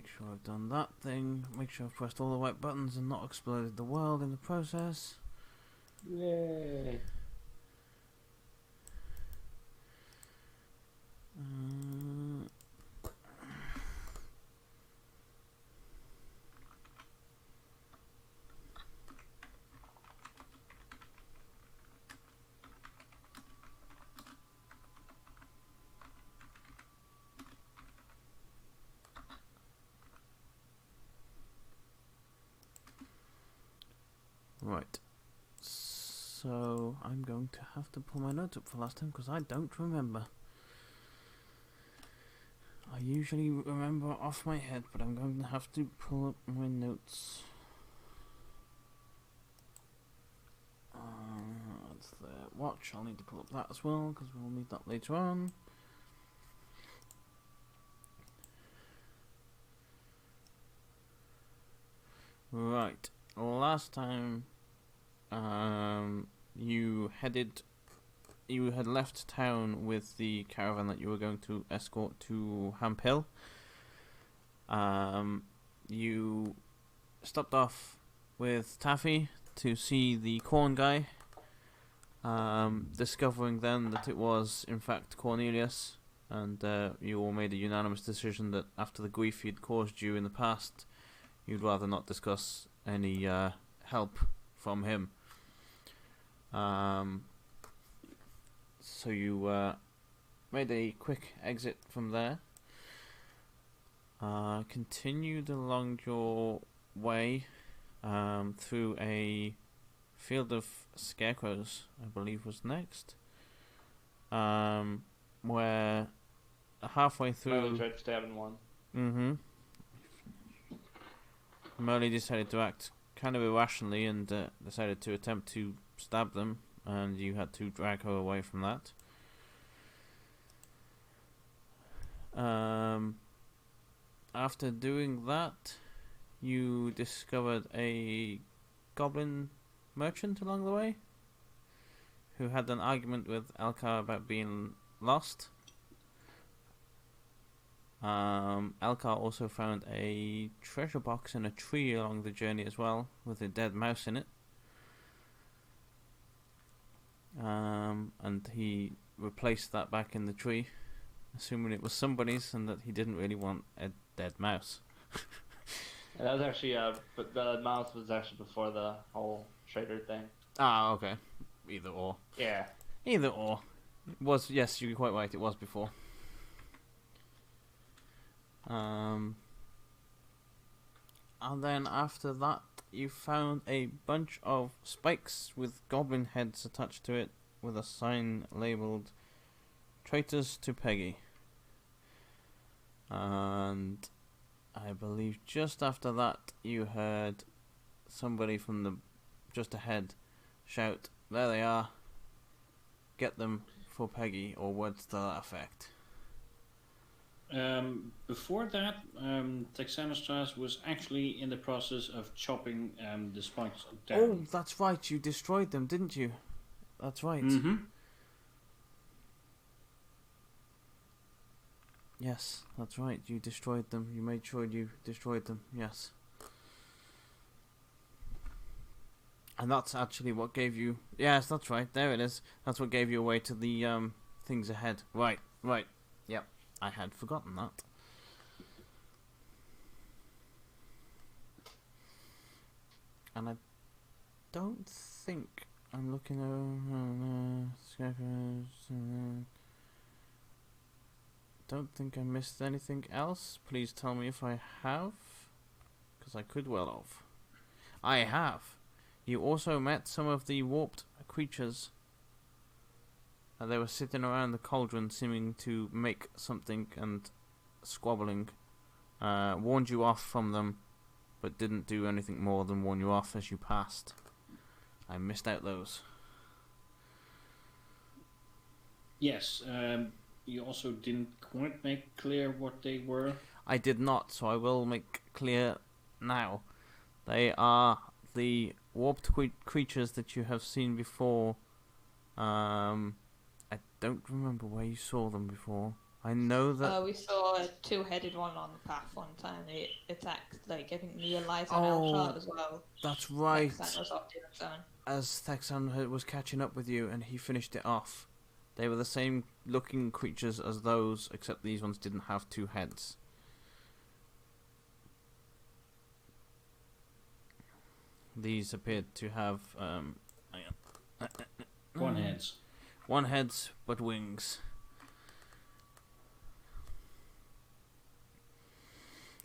make sure I've done that thing. Make sure I've pressed all the right buttons and not exploded the world in the process. Yay. Right. So I'm going to have to pull my notes up for last time because I don't remember. I usually remember off my head, but I'm going to have to pull up my notes. That's the watch. I'll need to pull up that as well because we'll need that later on. Right. Last time, you had left town with the caravan that you were going to escort to Hamp Hill. You stopped off with Taffy to see the corn guy, discovering then that it was in fact Cornelius, and you all made a unanimous decision that after the grief he'd caused you in the past, you'd rather not discuss any help from him. So you made a quick exit from there, continued along your way through a field of scarecrows, I believe was next, where halfway through... I tried stabbing one. Merle decided to act kind of irrationally and decided to attempt to stab them, and you had to drag her away from that. After doing that, you discovered a goblin merchant along the way who had an argument with Elkar about being lost. Elkar also found a treasure box in a tree along the journey as well, with a dead mouse in it. And he replaced that back in the tree, assuming it was somebody's and that he didn't really want a dead mouse. And that was actually, but the mouse was actually before the whole trader thing. Ah, okay. Either or. Yeah. Either or. It was, yes, you're quite right, it was before. And then after that, you found a bunch of spikes with goblin heads attached to it, with a sign labelled "Traitors to Peggy." And I believe just after that, you heard somebody from the just ahead shout, "There they are! Get them for Peggy," or words to that effect. Before that, Texanastras was actually in the process of chopping the spikes down. Oh, that's right, you destroyed them, didn't you? That's right. Mm-hmm. Yes, that's right, you destroyed them. You made sure you destroyed them, yes. And that's actually what gave you... Yes, that's right, there it is. That's what gave you away to the things ahead. Right. Yep. I had forgotten that. And I don't think I'm looking over scarecrows. Don't think I missed anything else. Please tell me if I have, because I could well have. I have. You also met some of the warped creatures. They were sitting around the cauldron seeming to make something and squabbling. Warned you off from them, but didn't do anything more than warn you off as you passed. I missed out those. Yes, you also didn't quite make clear what they were. I did not, so I will make clear now. They are the warped creatures that you have seen before. I don't remember where you saw them before. I know that. We saw a two-headed one on the path one time. It attacked, like, I think near Liza and Oh, Elshot as well. That's right. Texan was up to its own. As Thexan was catching up with you, and he finished it off. They were the same looking creatures as those, except these ones didn't have two heads. These appeared to have One heads. one heads, but wings.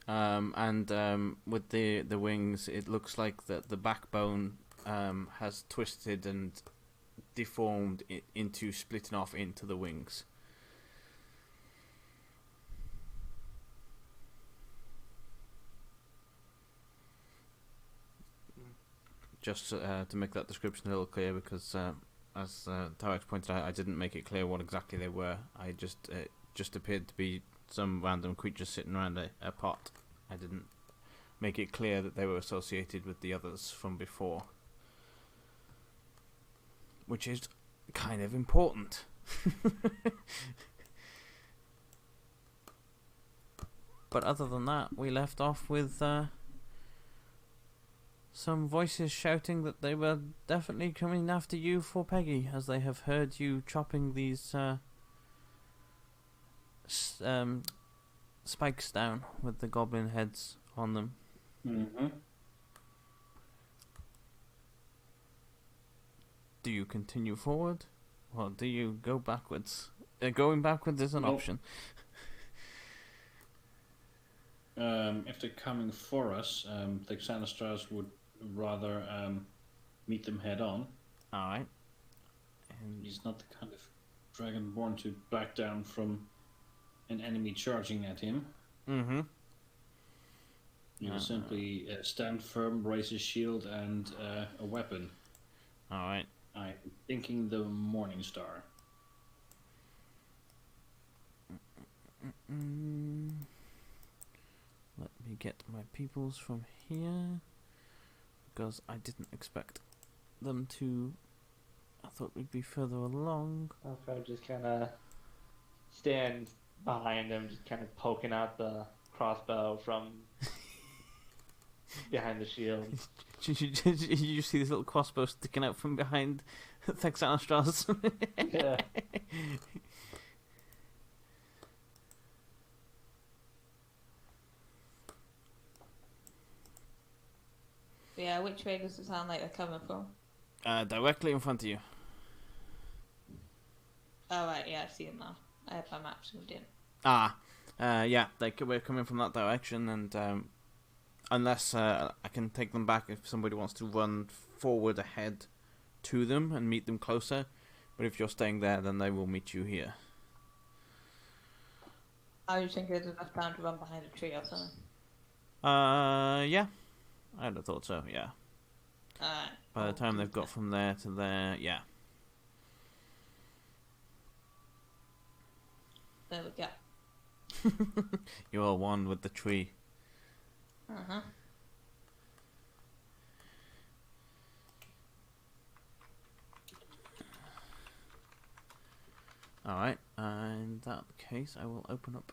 With the wings, it looks like the backbone has twisted and deformed into splitting off into the wings. Just to make that description a little clear, because as Tarek pointed out, I didn't make it clear what exactly they were. I just appeared to be some random creature sitting around a pot. I didn't make it clear that they were associated with the others from before, which is kind of important. But other than that, we left off with some voices shouting that they were definitely coming after you for Peggy, as they have heard you chopping these spikes down with the goblin heads on them. Mm-hmm. Do you continue forward, or do you go backwards? Going backwards is an option. If they're coming for us, the Xanastras would rather meet them head on. Alright. He's not the kind of dragonborn to back down from an enemy charging at him. Mm-hmm. He will simply stand firm, raise his shield and a weapon. Alright. I'm thinking the Morning Star. Let me get my peoples from here, because I didn't expect them to. I thought we'd be further along. I'll probably just kind of stand behind him, just kind of poking out the crossbow from behind the shield. You see this little crossbow sticking out from behind Thexanastras? Yeah. Yeah, which way does it sound like they're coming from? Directly in front of you. Oh, right, yeah, I see them now. I have my map zoomed in. Yeah, we're coming from that direction, and unless I can take them back if somebody wants to run forward ahead to them and meet them closer. But if you're staying there, then they will meet you here. I was thinking there's enough time to run behind a tree or something. Yeah. I'd have thought so, yeah. By the time they've got from there to there, yeah. There we go. You're one with the tree. Uh-huh. Alright, in that case, I will open up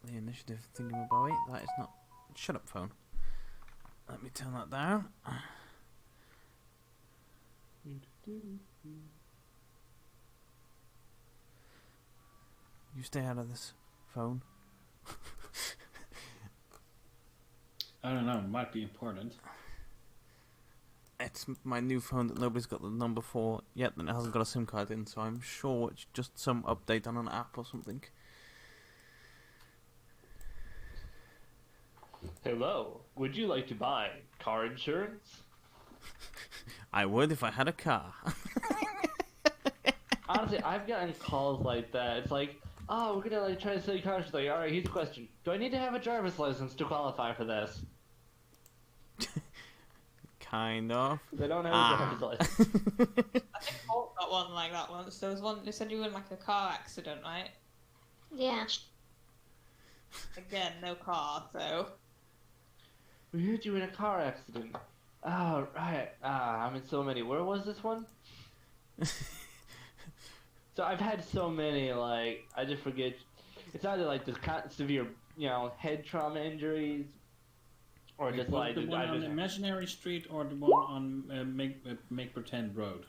the initiative thingamabowie. That is not... Shut up, phone. Let me turn that down. You stay out of this, phone. I don't know, it might be important. It's my new phone that nobody's got the number for yet, and it hasn't got a SIM card in, so I'm sure it's just some update on an app or something. Hello, would you like to buy car insurance? I would if I had a car. Honestly, I've gotten calls like that. It's like, oh, we're gonna try to sell you cars. It's like, all right, here's a question: do I need to have a driver's license to qualify for this? Kind of. They don't have a driver's license. I think Paul got one like that once. There was one, they said you were in like a car accident, right? Yeah. Again, no car, so... We heard you in a car accident. Oh, right. I'm in so many. Where was this one? So I've had so many, like, I just forget. It's either like this severe, head trauma injuries, or Wait, just was like it the one I on just, Imaginary Street or the one on Make Pretend Road?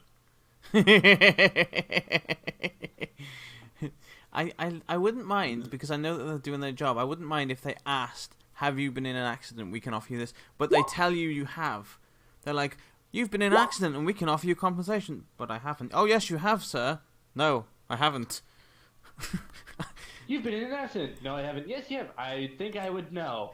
I wouldn't mind, because I know that they're doing their job. I wouldn't mind if they asked, have you been in an accident? We can offer you this. But they tell you have. They're like, you've been in an accident and we can offer you compensation. But I haven't. Oh, yes, you have, sir. No, I haven't. You've been in an accident. No, I haven't. Yes, you have. I think I would know.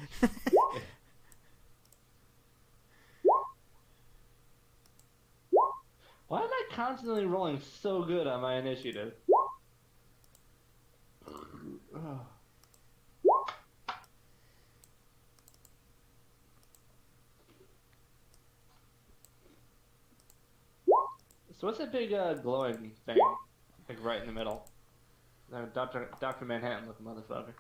Why am I constantly rolling so good on my initiative? So what's that big glowing thing, like right in the middle? Dr. Manhattan looking motherfucker.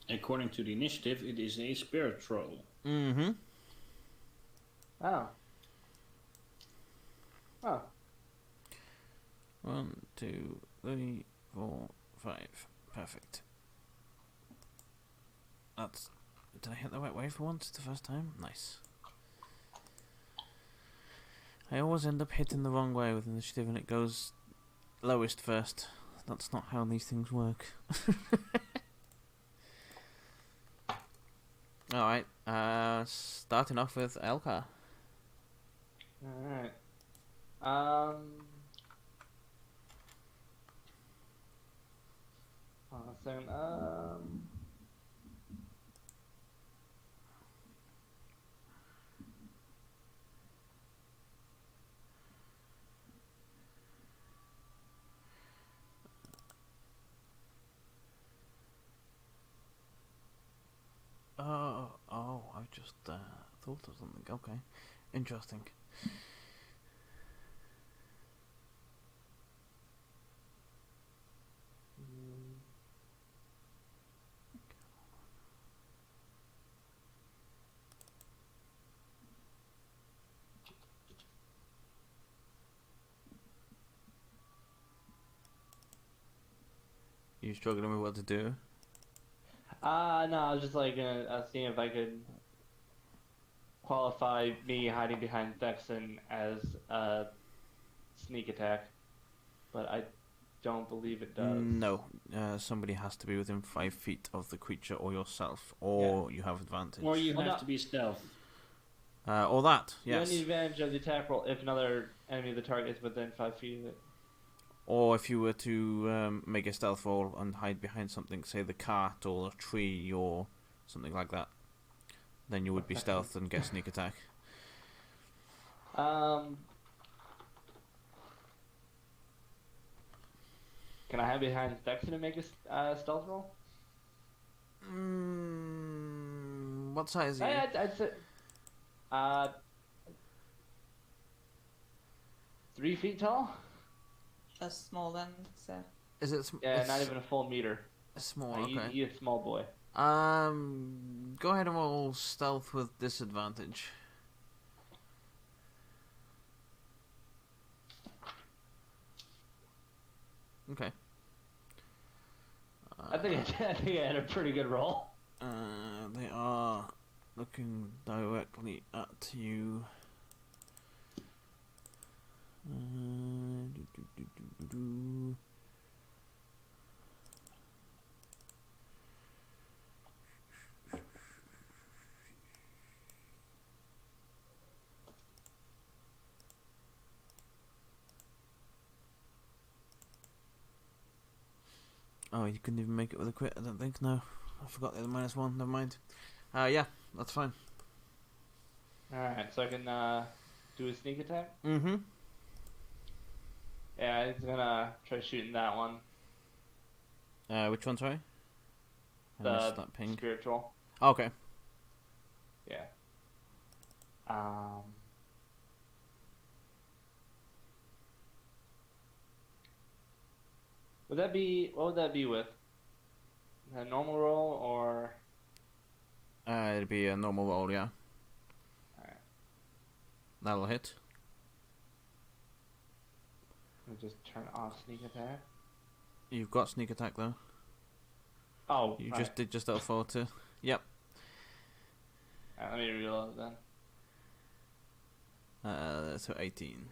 According to the initiative, it is a spirit troll. Mm-hmm. Oh. Oh. 1, 2, 3, 4, 5. Perfect. That's... Did I hit the right way for once the first time? Nice. I always end up hitting the wrong way with initiative and it goes lowest first. That's not how these things work. Alright, starting off with Elka. Alright. Hold on a second. I just thought of something. Okay, interesting. You struggling with what to do? No, I was just like seeing if I could qualify me hiding behind Thexan as a sneak attack, but I don't believe it does. No, somebody has to be within 5 feet of the creature or yourself, or you have advantage. Or you Well, have no. to be stealth. Or that, You yes. don't need advantage of the attack roll if another enemy of the target is within 5 feet of it. Or if you were to make a stealth roll and hide behind something, say the cart or a tree or something like that, then you would be stealth and get sneak attack. Can I hide behind Thexan and make a stealth roll? What size are you? I'd say 3 feet tall. That's small then, so. Is it? Yeah, not even a full meter. Small. He's Okay. a small boy. Go ahead and roll stealth with disadvantage. Okay. I think I had a pretty good roll. They are looking directly at you. Do. Oh, you couldn't even make it with a crit, I don't think. No, I forgot the other -1. Never mind. Yeah, that's fine. Alright, so I can do a sneak attack? Mm-hmm. Yeah, he's gonna try shooting that one. Which one, sorry? I The missed that ping. spiritual. Okay. Yeah. What would that be with? A normal roll or? It'd be a normal roll, yeah. Alright. That'll hit. Let me just turn off sneak attack. You've got sneak attack though. Oh, You right. just did just out 40. Yep. Alright, let me reload then. So 18.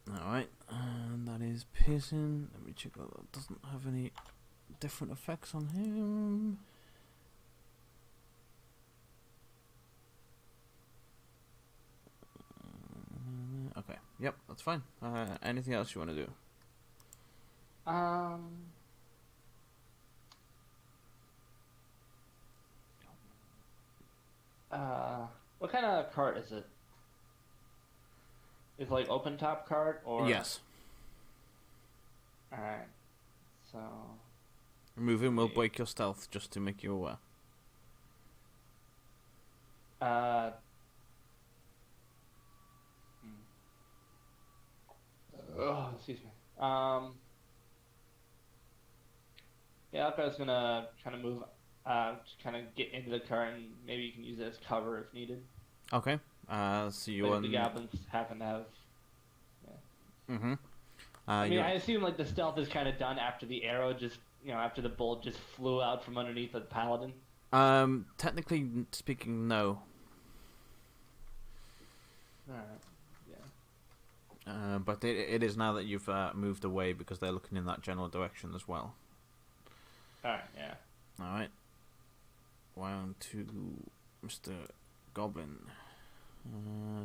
Alright, and that is piercing. Let me check that doesn't have any different effects on him. Okay, yep, that's fine. Anything else you want to do? What kind of cart is it? Is it like open top cart or? Yes. Alright. So. Moving will break your stealth, just to make you aware. Oh, excuse me. Yeah, I was gonna kind of move, kind of get into the car, and maybe you can use it as cover if needed. Okay. So you Like want the goblins happen to have. Yeah. Mm-hmm. I mean, I assume like the stealth is kind of done after the arrow just, after the bolt just flew out from underneath the paladin. Technically speaking, no. Alright. Yeah. But it is now that you've moved away because they're looking in that general direction as well. Alright. Yeah. All right. Round to Mr. Goblin.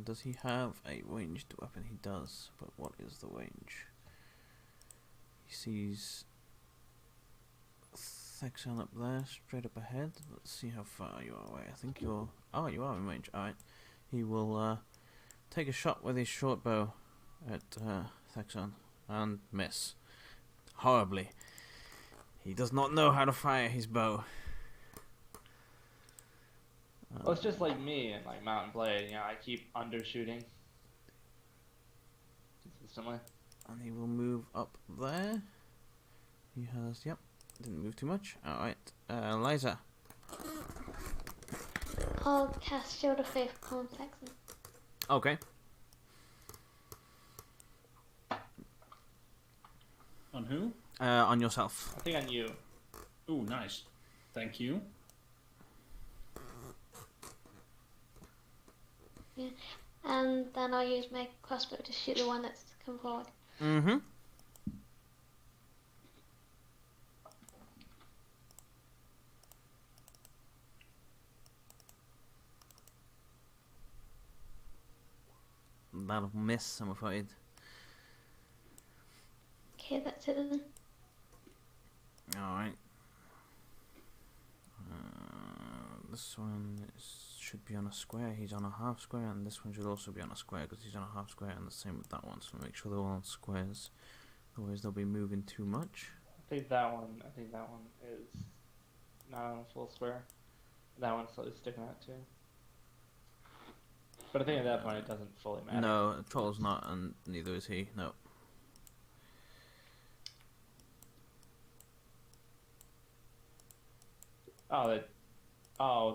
Does he have a ranged weapon? He does, but what is the range? He sees Thexan up there, straight up ahead. Let's see how far you are away. I think you're... Oh, you are in range. Alright. He will take a shot with his short bow at Thexan and miss. Horribly. He does not know how to fire his bow. Well, it's just like me and like Mountain Blade. I keep undershooting consistently. And he will move up there. He has, yep, didn't move too much. Alright, Liza. I'll cast Shield of Faith upon Texan. Okay. On who? On yourself. I think on you. Ooh, nice. Thank you. Yeah. And then I'll use my crossbow to shoot the one that's come forward. Mm-hmm. That'll miss, I'm afraid. Okay, that's it then. Alright. This one should be on a square. He's on a half square, and this one should also be on a square because he's on a half square, and the same with that one. So make sure they're all on squares, otherwise they'll be moving too much. I think that one is not on a full square. That one's slightly sticking out too. But I think at that point it doesn't fully matter. No, Troll's not, and neither is he. No.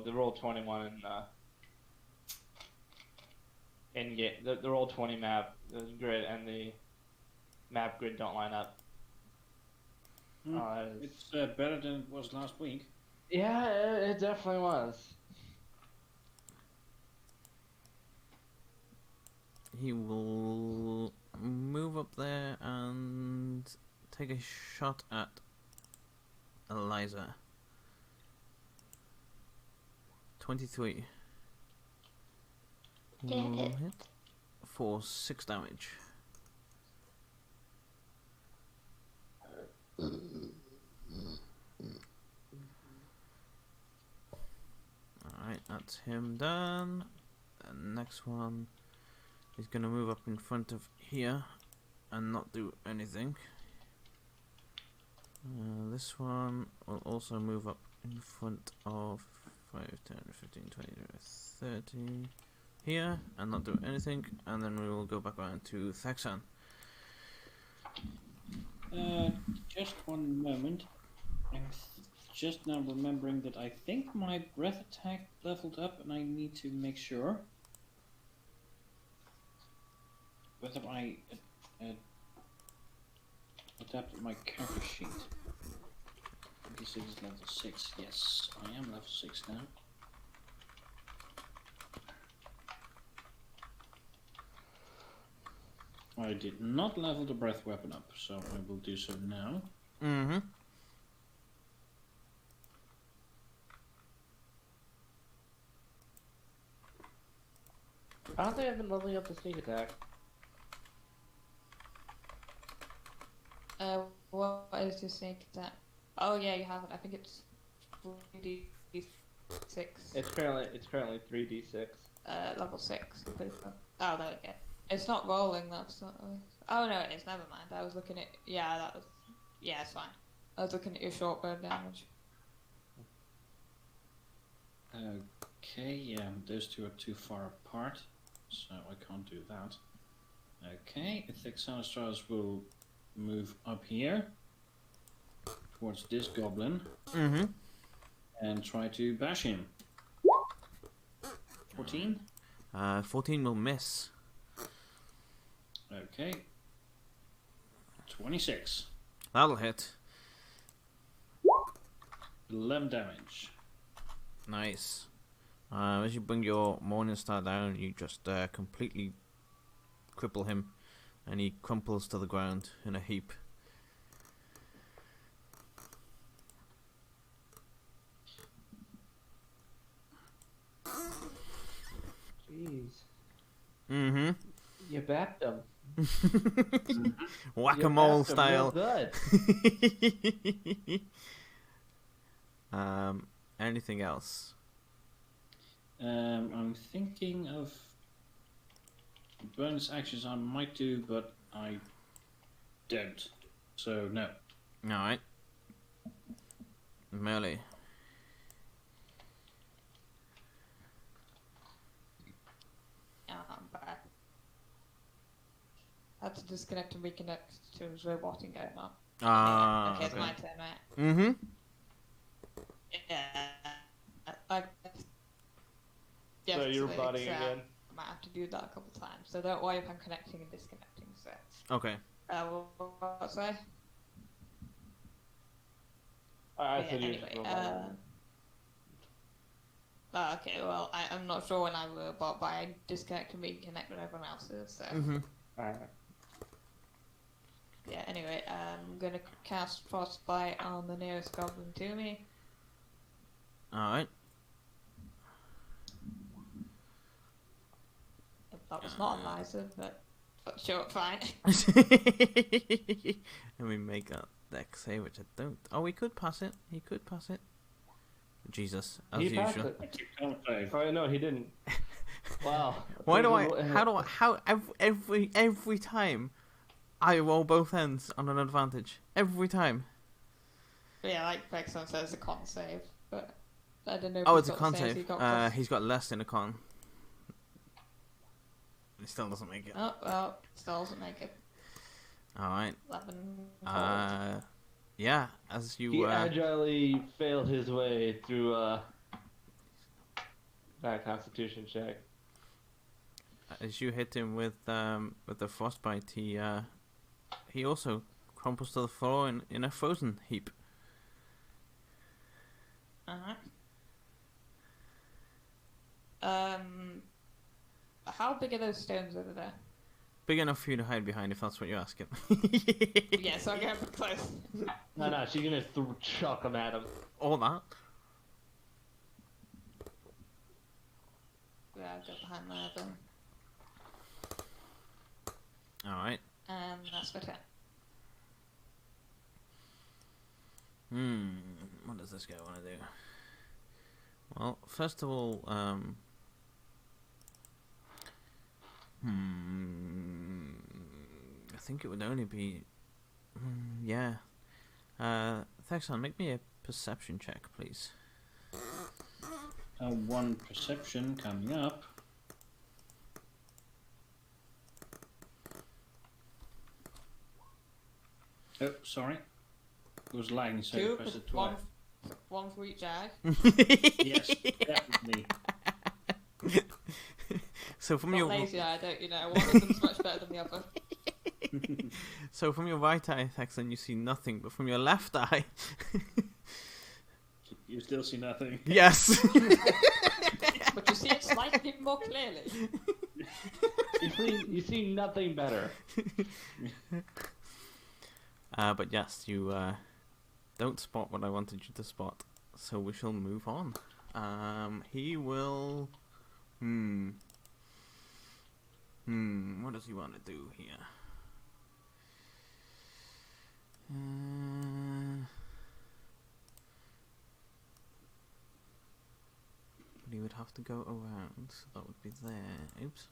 The roll 21 in game. The roll 20 map, the grid and the map grid don't line up. It's better than it was last week. Yeah, it definitely was. He will move up there and take a shot at Eliza. 23. Yeah, Will it- hit for 6 damage. Alright, that's him done. And next one is gonna move up in front of here and not do anything. This one will also move up in front of 5, 10, 15, 20, 30 here and not do anything, and then we will go back around to Thexan. Just one moment. I'm just now remembering that I think my breath attack leveled up, and I need to make sure. whether I adapted my character sheet. This is level 6. Yes, I am level 6 now. I did not level the breath weapon up, so I will do so now. Mm-hmm. I don't think I've been leveling up the sneak attack. What is your sneak attack? Oh yeah, you have it. I think it's 3d6. It's currently 3d6. Level 6. Oh, there we go. It's not rolling, that's not... Oh no, it is, never mind. I was looking at... Yeah, that was... Yeah, it's fine. I was looking at your short bow damage. Okay, yeah, those two are too far apart, so I can't do that. Okay, I think Sanistras will move up here towards this goblin Mm-hmm. and try to bash him. 14? 14 will miss. Okay. 26. That'll hit. 11 damage. Nice. As you bring your Morning Star down, you just completely cripple him, and he crumples to the ground in a heap. Jeez. Mm-hmm. You backed him. Whack-a-mole You backed him real style. good. Anything else? I'm thinking of bonus actions I might do, but I don't. So, no. Alright. Melee. Yeah, I'm back. Had to disconnect and reconnect to his roboting going on. Ah, Okay, it's okay. my turn, right? Mm-hmm. Yeah. So you're Yes, butting it's, again. I might have to do that a couple times, so don't worry if I'm connecting and disconnecting. So, Okay. what was I? I Yeah, said you anyway, just okay, well, I'm not sure when I robot, but I disconnect and reconnect with everyone else's, so... Mm-hmm. Alright. Yeah, anyway, I'm gonna cast Frostbite on the nearest goblin to me. Alright. That was not a Liza, but sure, fine. And we make a dex save, which I don't... Oh, we could pass it. He could pass it. Jesus, as He passed usual. it. Can't save. Oh no, he didn't. Wow. Why do I... How every time I roll both ends on an advantage? Every time. Yeah, like Vexon says, a con save, but I don't know if Oh, he's it's a got con the same, so save. he got He's got less in a con. He still doesn't make it. Oh, well, still doesn't make it. Alright. 11. Yeah, as He you... agilely failed his way through that Constitution check. As you hit him with the frostbite, he also crumples to the floor in a frozen heap. How big are those stones over there? Big enough for you to hide behind, if that's what you're asking. Yeah, so I'm going close. No, she's gonna chuck him at him. All that. Yeah, I'll go behind there then. Alright. That's my turn. What does this guy want to do? Well, first of all, I think it would only be... yeah. Thexan, make me a perception check, please. One perception coming up. Oh, sorry. It was lagging, so I Two, pressed it twice. one for each eye. Yes, definitely. So from Not your lazy eye, don't you know? One of them's much better than the other. so from your right eye, Thexan, you see nothing, but from your left eye, You still see nothing. yes. But you see it slightly more clearly. You see nothing better. But yes, you don't spot what I wanted you to spot, so we shall move on. He will. What does he want to do here? But he would have to go around, so that would be there. Oops.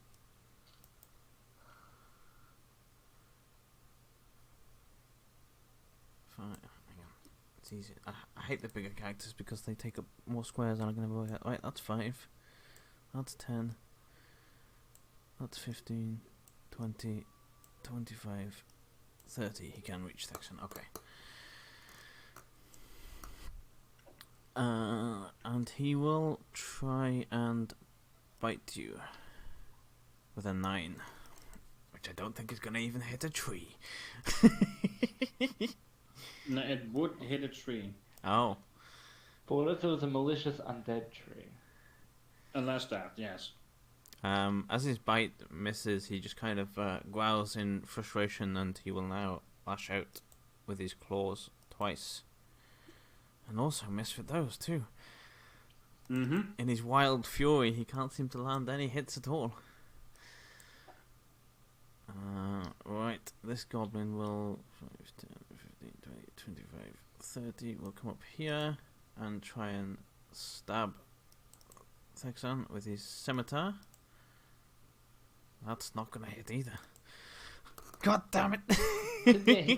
Fine. Hang on. It's easy. I hate the bigger characters because they take up more squares than I'm going to work out. Right, that's 5. That's 10. That's 15. 20. 25. 30. He can reach section. Okay. And he will try and bite you with a 9. Which I don't think is going to even hit a tree. No, it would hit a tree. Oh. But what if it was a malicious undead tree? Unless that, yes. As his bite misses, he just kind of growls in frustration, and he will now lash out with his claws twice. And also miss with those too. Mm-hmm. In his wild fury, he can't seem to land any hits at all. Right, this goblin will 5, 10, 15, 20, 25, 30 will come up here and try and stab Thexan with his scimitar. That's not gonna hit either. God damn it!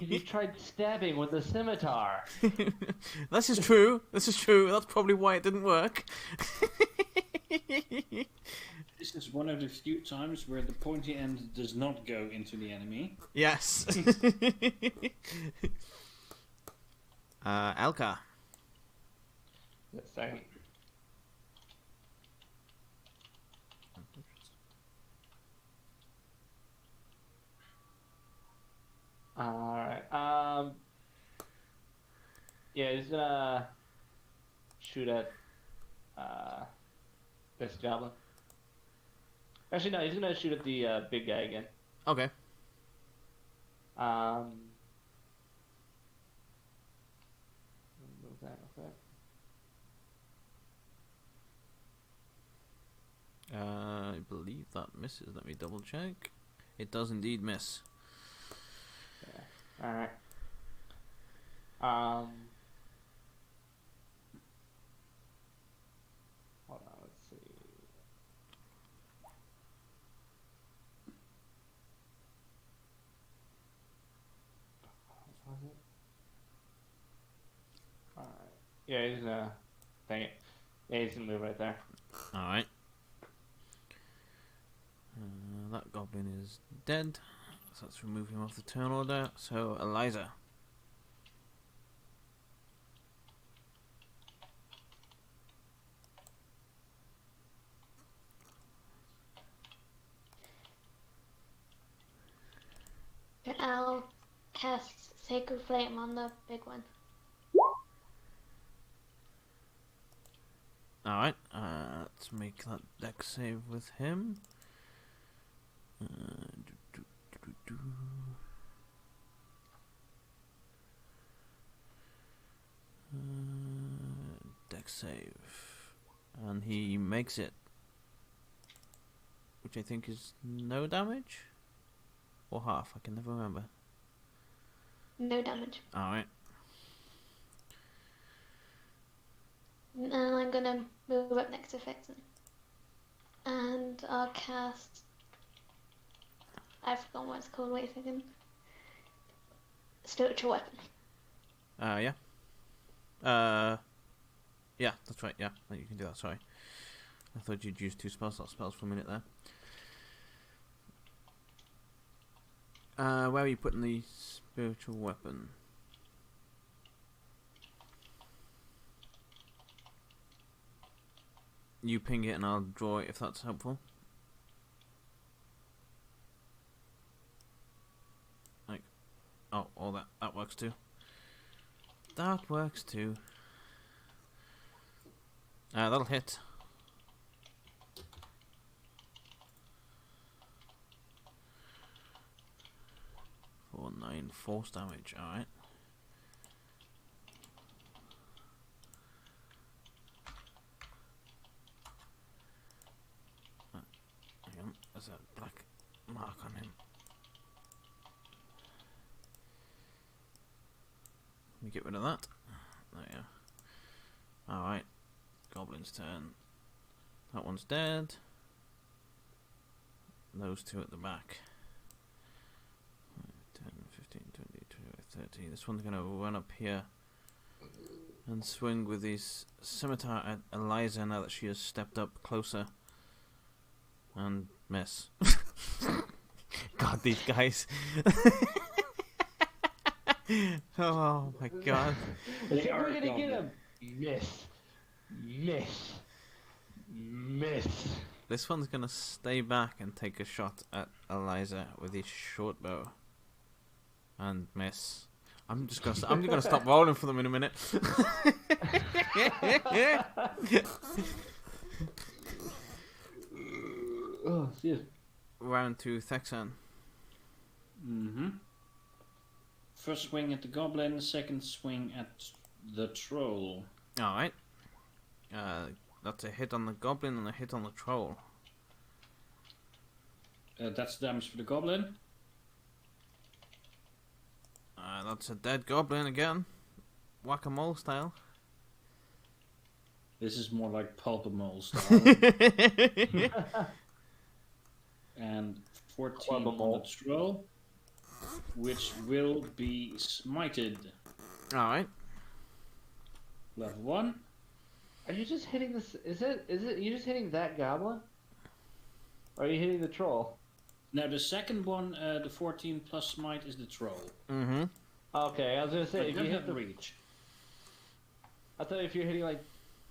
You tried stabbing with a scimitar. This is true. This is true. That's probably why it didn't work. This is one of the few times where the pointy end does not go into the enemy. Yes. Elka. Just a second. Alright, yeah, he's gonna shoot at, this goblin. Actually, no, he's gonna shoot at the, big guy again. Okay. Move that real quick. I believe that misses. Let me double check. It does indeed miss. Yeah. Alright. Hold on, let's see. Was it? Alright. Yeah, he's gonna. Dang it. Yeah, he's gonna move right there. Alright. That goblin is dead. So let's remove him off the turn order. So, Eliza. I'll cast Sacred Flame on the big one. Alright, let's make that deck save with him. Deck save. And he makes it. Which I think is no damage? Or half, I can never remember. No damage. Alright. And I'm gonna move up next to Fixin. And I'll cast. I've forgotten what it's called. Wait a second. Spiritual weapon. Yeah. Yeah, that's right, yeah. You can do that, sorry. I thought you'd use 2 spells for a minute there. Where are you putting the spiritual weapon? You ping it and I'll draw it if that's helpful. Oh, that works too. That works too. That'll hit. 4, 9 force damage. All right. Hang on, there's a black mark on him. Let me get rid of that. There you are. Alright. Goblin's turn. That one's dead. Those two at the back. 10, 15, 20, 25, 30. This one's gonna run up here and swing with his scimitar at Eliza now that she has stepped up closer. And miss. God, these guys. Oh my god. They are gonna get him. Miss. This one's gonna stay back and take a shot at Eliza with his short bow. And miss. I'm gonna stop rolling for them in a minute. Oh, excuse me. Round 2, Thexan. First swing at the goblin, second swing at the troll. Alright. That's a hit on the goblin and a hit on the troll. That's damage for the goblin. That's a dead goblin again. Whack-a-mole style. This is more like pulp-a-mole style. And 14 on the troll, which will be smited. Alright. Level 1. Are you just hitting this? Is it you just hitting that goblin? Or are you hitting the troll? Now the second one, the 14 plus smite is the troll. Mm-hmm. Okay, I was gonna say I if don't you have hit the reach. I thought if you're hitting like,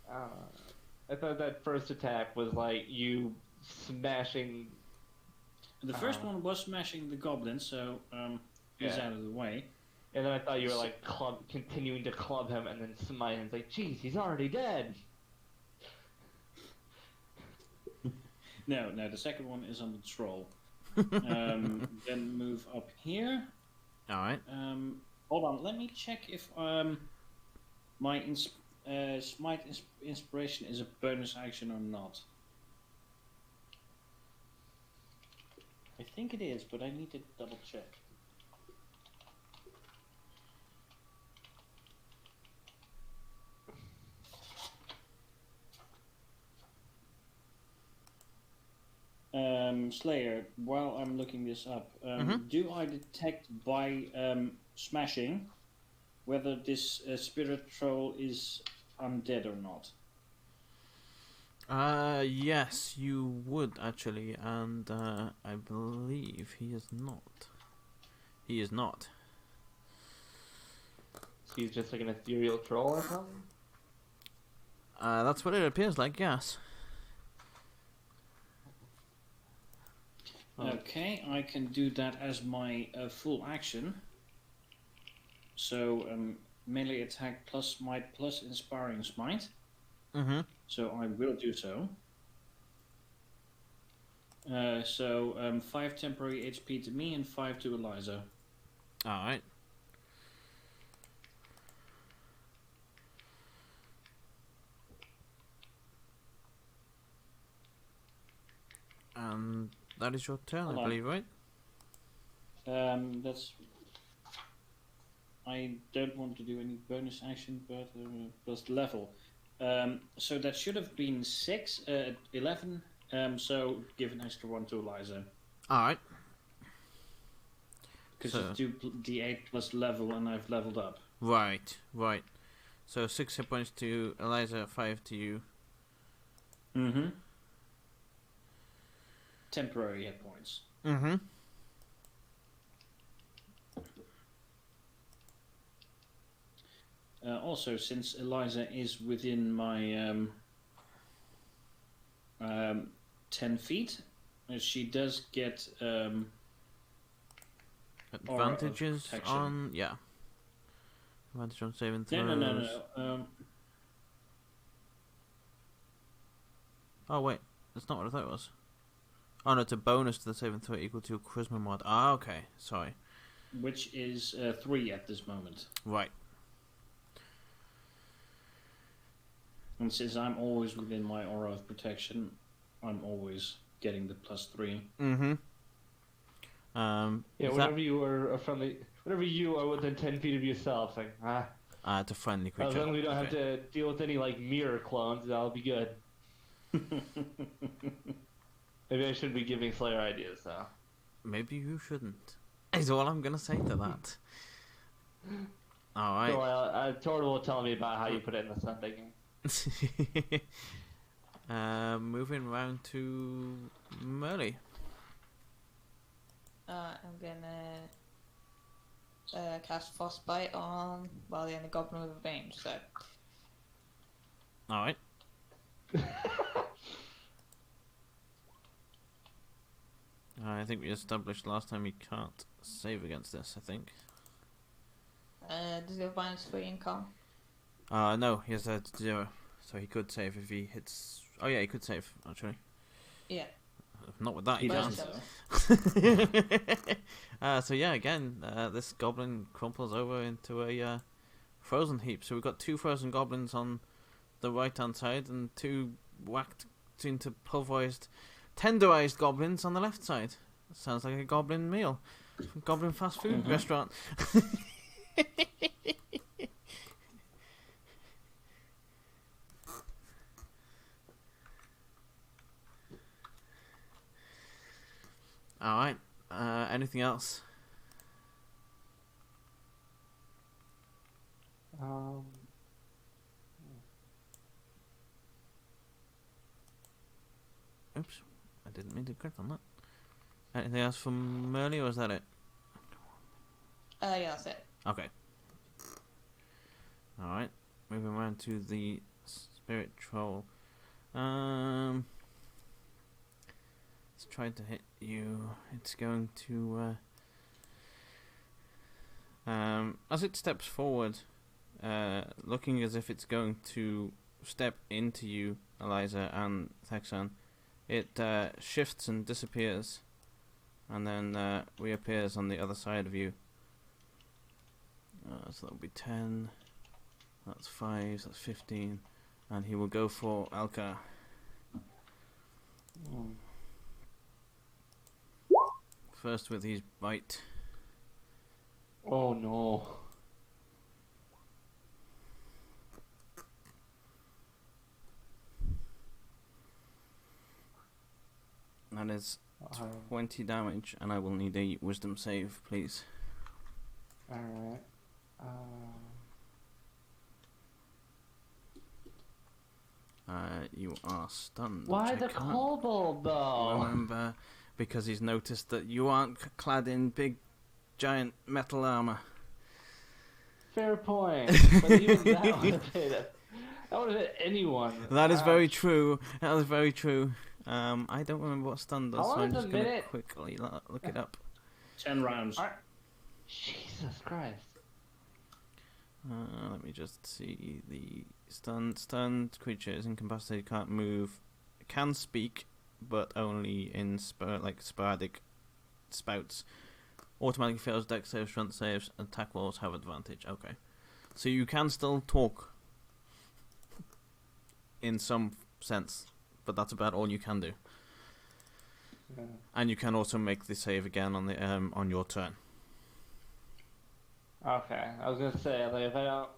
I thought that first attack was like you smashing. The first one was smashing the goblin, so he's out of the way. And then I thought you were like continuing to club him and then smite him. It's like, jeez, he's already dead. No, the second one is on the troll. Then move up here. Alright. Hold on, let me check if my smite inspiration is a bonus action or not. I think it is, but I need to double check. Slayer, while I'm looking this up, do I detect by smashing whether this spirit troll is undead or not? Yes, you would actually, and I believe he is not. He is not. He's just like an ethereal troll or something? That's what it appears like, yes. Okay, I can do that as my full action. So, melee attack plus smite plus inspiring smite. Mm-hmm. So I will do so. 5 temporary HP to me and 5 to Eliza. Alright. And that is your turn, I believe, right? That's... I don't want to do any bonus action, but plus level. So that should have been 6, 11, so give an extra 1 to Eliza. Alright. Because it's 2d8 plus level and I've leveled up. Right. So 6 hit points to Eliza, 5 to you. Mm-hmm. Temporary hit points. Mm-hmm. Also, since Eliza is within my 10 feet, she does get Aura of Advantages protection. on advantage on saving throws. No. Oh wait, that's not what I thought it was. Oh no, it's a bonus to the saving throw equal to your charisma mod. Ah, okay, sorry. Which is 3 at this moment. Right. And since I'm always within my aura of protection, I'm always getting the +3. Mm-hmm. Yeah, is whenever you are within 10 feet of yourself, like it's a friendly creature. as long as we don't have Okay. to deal with any like mirror clones, that'll be good. Maybe I shouldn't be giving Slayer ideas, though. Maybe you shouldn't. Is all I'm gonna say to that. All right. So Tord will tell me about how you put it in the Sunday game. Moving round to Merle. I'm gonna cast Frostbite on the only goblin with range. So All right. I think we established last time you can't save against this. I think. does he have -3 in con? No, he has a 0, so he could save if he hits. Oh yeah, he could save actually. Yeah. Not with that, he He can't. doesn't, though. So yeah, again, this goblin crumples over into a frozen heap. So we've got 2 frozen goblins on the right-hand side and 2 whacked into pulverized, tenderized goblins on the left side. Sounds like a goblin meal, goblin fast food restaurant. All right. Anything else? Oops, I didn't mean to click on that. Anything else from Merle, or is that it? Yeah, that's it. Okay. All right. Moving around to the spirit troll. It's trying to hit you. It's going to. As it steps forward, looking as if it's going to step into you, Eliza and Thexan, it shifts and disappears, and then reappears on the other side of you. So that'll be 10. That's 5. That's 15, and he will go for Alka. First with his bite. Oh no. That is 20 damage, and I will need a wisdom save, please. Alright. You are stunned. Why which I the can't kobold, though? remember, because he's noticed that you aren't clad in big, giant metal armor. Fair point. But even that would have hit anyone. That is very true. That is very true. I don't remember what stun does, How so long I'm is a just going to minute? quickly look it up. 10 rounds. Jesus Christ. Let me just see the stunned creature is incapacitated, can't move, can speak, but only in sporadic spouts. Automatically fails dex saves, strength saves, attack rolls have advantage. Okay, so you can still talk in some sense, but that's about all you can do. Yeah. And you can also make the save again on the on your turn. Okay, I was gonna say, like, if I don't,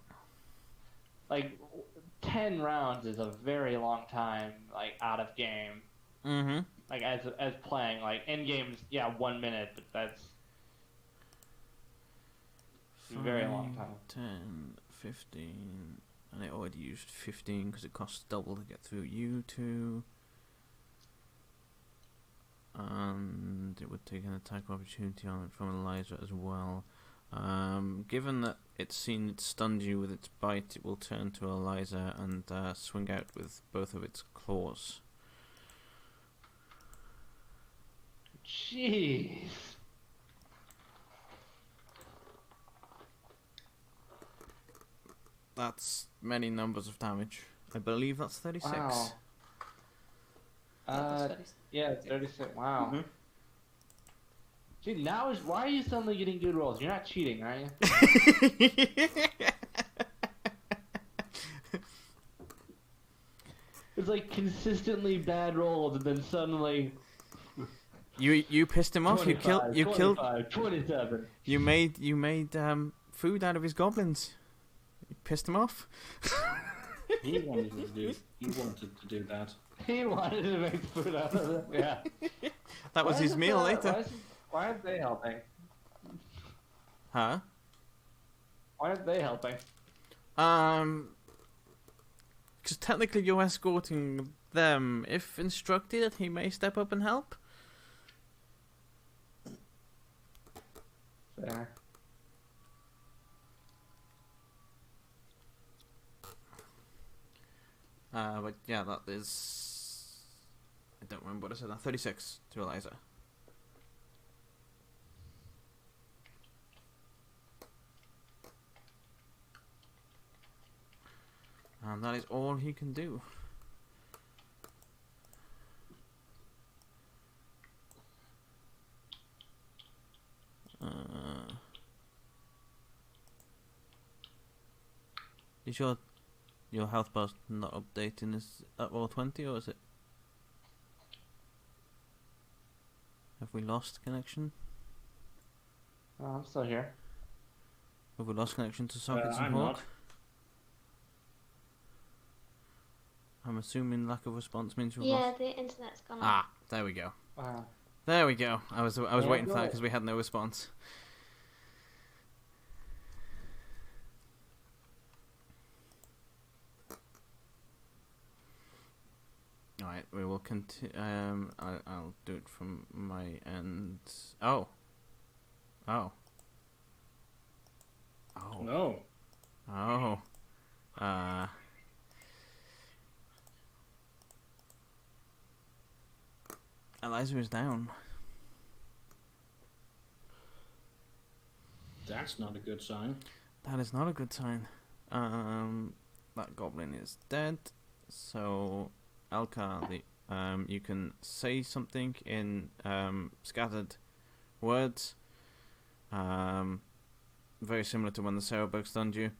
like, 10 rounds is a very long time, like, out of game. Mm-hmm. Like, as playing, like, in games, yeah, 1 minute, but that's a very long time. 10, 15, and it already used 15 because it costs double to get through you two. And it would take an attack opportunity on it from Eliza as well. Given that it's seen it stunned you with its bite, it will turn to Eliza and swing out with both of its claws. Jeez. That's many numbers of damage. I believe that's 36. Wow. Yeah, 36. Wow. Mhm. See, now is why are you suddenly getting good rolls? You're not cheating, are you? It's like consistently bad rolls, and then suddenly You pissed him off. 25, You killed. 25, 27. You made food out of his goblins. You pissed him off. He wanted to do that. He wanted to make food out of it. Yeah. That was Why his is it meal that- later. Why aren't they helping? Huh? Why aren't they helping? Because technically you're escorting them. If instructed, he may step up and help. Fair. But yeah, that is. I don't remember what I said now. 36 to Eliza. And that is all he can do. Is your health bar not updating? Is at roll 20 or is it? Have we lost connection? Oh, I'm still here. Have we lost connection to sockets and I'm Hawk? not. I'm assuming lack of response means we've Yeah, lost. the internet's gone. Ah, there we go. Wow. There we go. I was Yeah, waiting for that go. because we had no response. Alright, we will continue. I'll do it from my end. Oh. Oh. Oh. No. Oh. Eliza is down. That's not a good sign. That is not a good sign. That goblin is dead. So, Elka, you can say something in scattered words. Very similar to when the Sarahbug stunned you.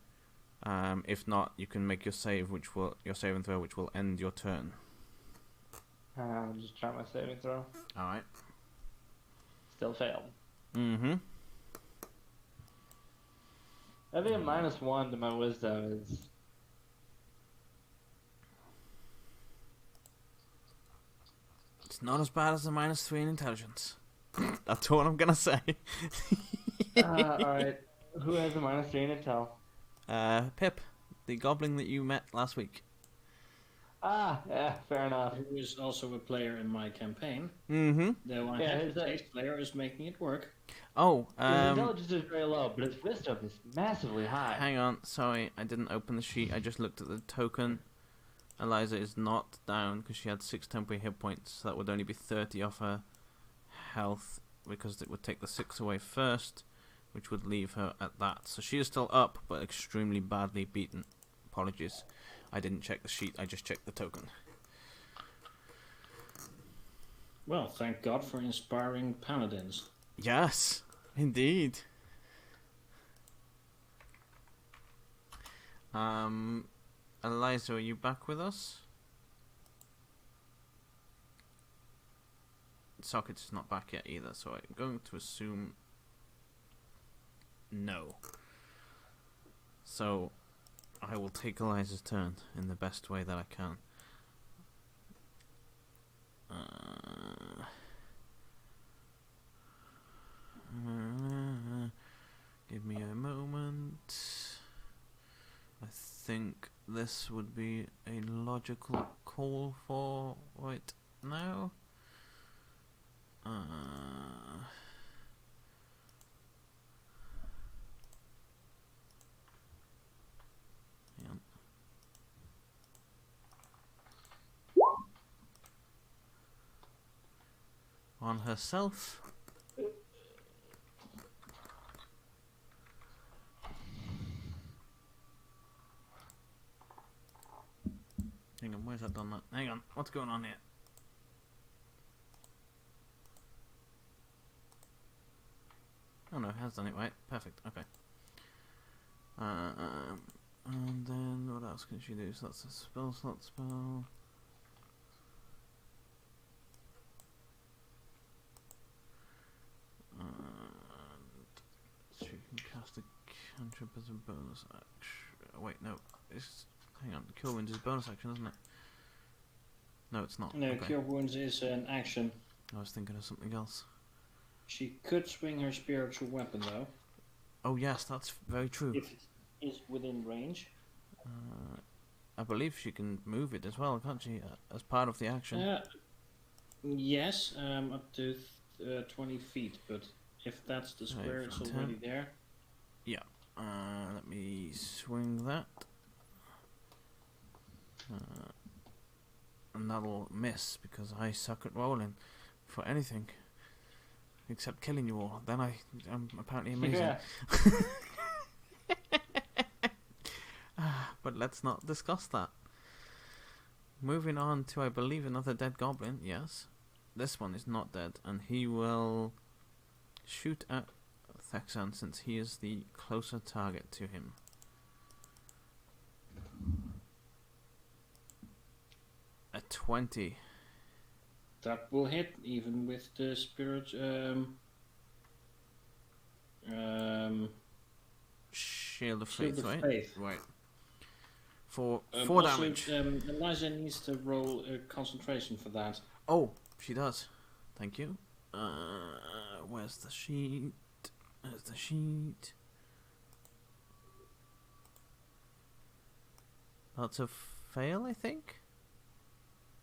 If not, you can make your save, your save and throw, which will end your turn. I'll just try my saving throw. All right. Still failed. Mm-hmm. Having a -1 to my wisdom is. It's not as bad as a -3 in intelligence. That's all I'm gonna say. Alright. Who has a -3 in intel? Pip, the goblin that you met last week. Yeah, fair enough. Who is also a player in my campaign. Mm-hmm. Though I Yeah, have who's the that? taste player is making it work. Oh, His intelligence is very low, but his wisdom is massively high. hang on. Sorry, I didn't open the sheet. I just looked at the token. Eliza is not down because she had 6 temporary hit points. So that would only be 30 off her health because it would take the 6 away first, which would leave her at that. So she is still up, but extremely badly beaten. Apologies. I didn't check the sheet. I just checked the token. Well, thank God for inspiring paladins. Yes, indeed. Eliza, are you back with us? Socket is not back yet either, so I'm going to assume no. So I will take Eliza's turn in the best way that I can. Give me a moment. I think this would be a logical call for right now. Hang on. On herself. Hang on, where's that done that? Hang on, what's going on here? Oh no, it has done it, right? Perfect, okay. And then what else can she do? So that's a spell slot spell. And she can cast a cantrip as a bonus action. Wait, no. It's, hang on, Cure Wounds is a bonus action, isn't it? No, it's not. No, Okay. Cure Wounds is an action. I was thinking of something else. She could swing her spiritual weapon though. Oh yes, that's very true. If it is within range. I believe she can move it as well, can't she? As part of the action. Yes, up to 20 feet, but if that's the square, it's 10. already there. Yeah. Let me swing that. And that'll miss because I suck at rolling for anything except killing you all. Then I'm apparently amazing. Yeah. But let's not discuss that. Moving on to, I believe, another dead goblin. Yes. This one is not dead, and he will shoot at Thexan since he is the closer target to him. A 20. That will hit even with the spirit. Shield of Shield Faith, of right? Faith. Right. For 4 also, damage. Eliza needs to roll a concentration for that. Oh, she does. Thank you. Where's the sheet? There's the sheet. That's a fail, I think?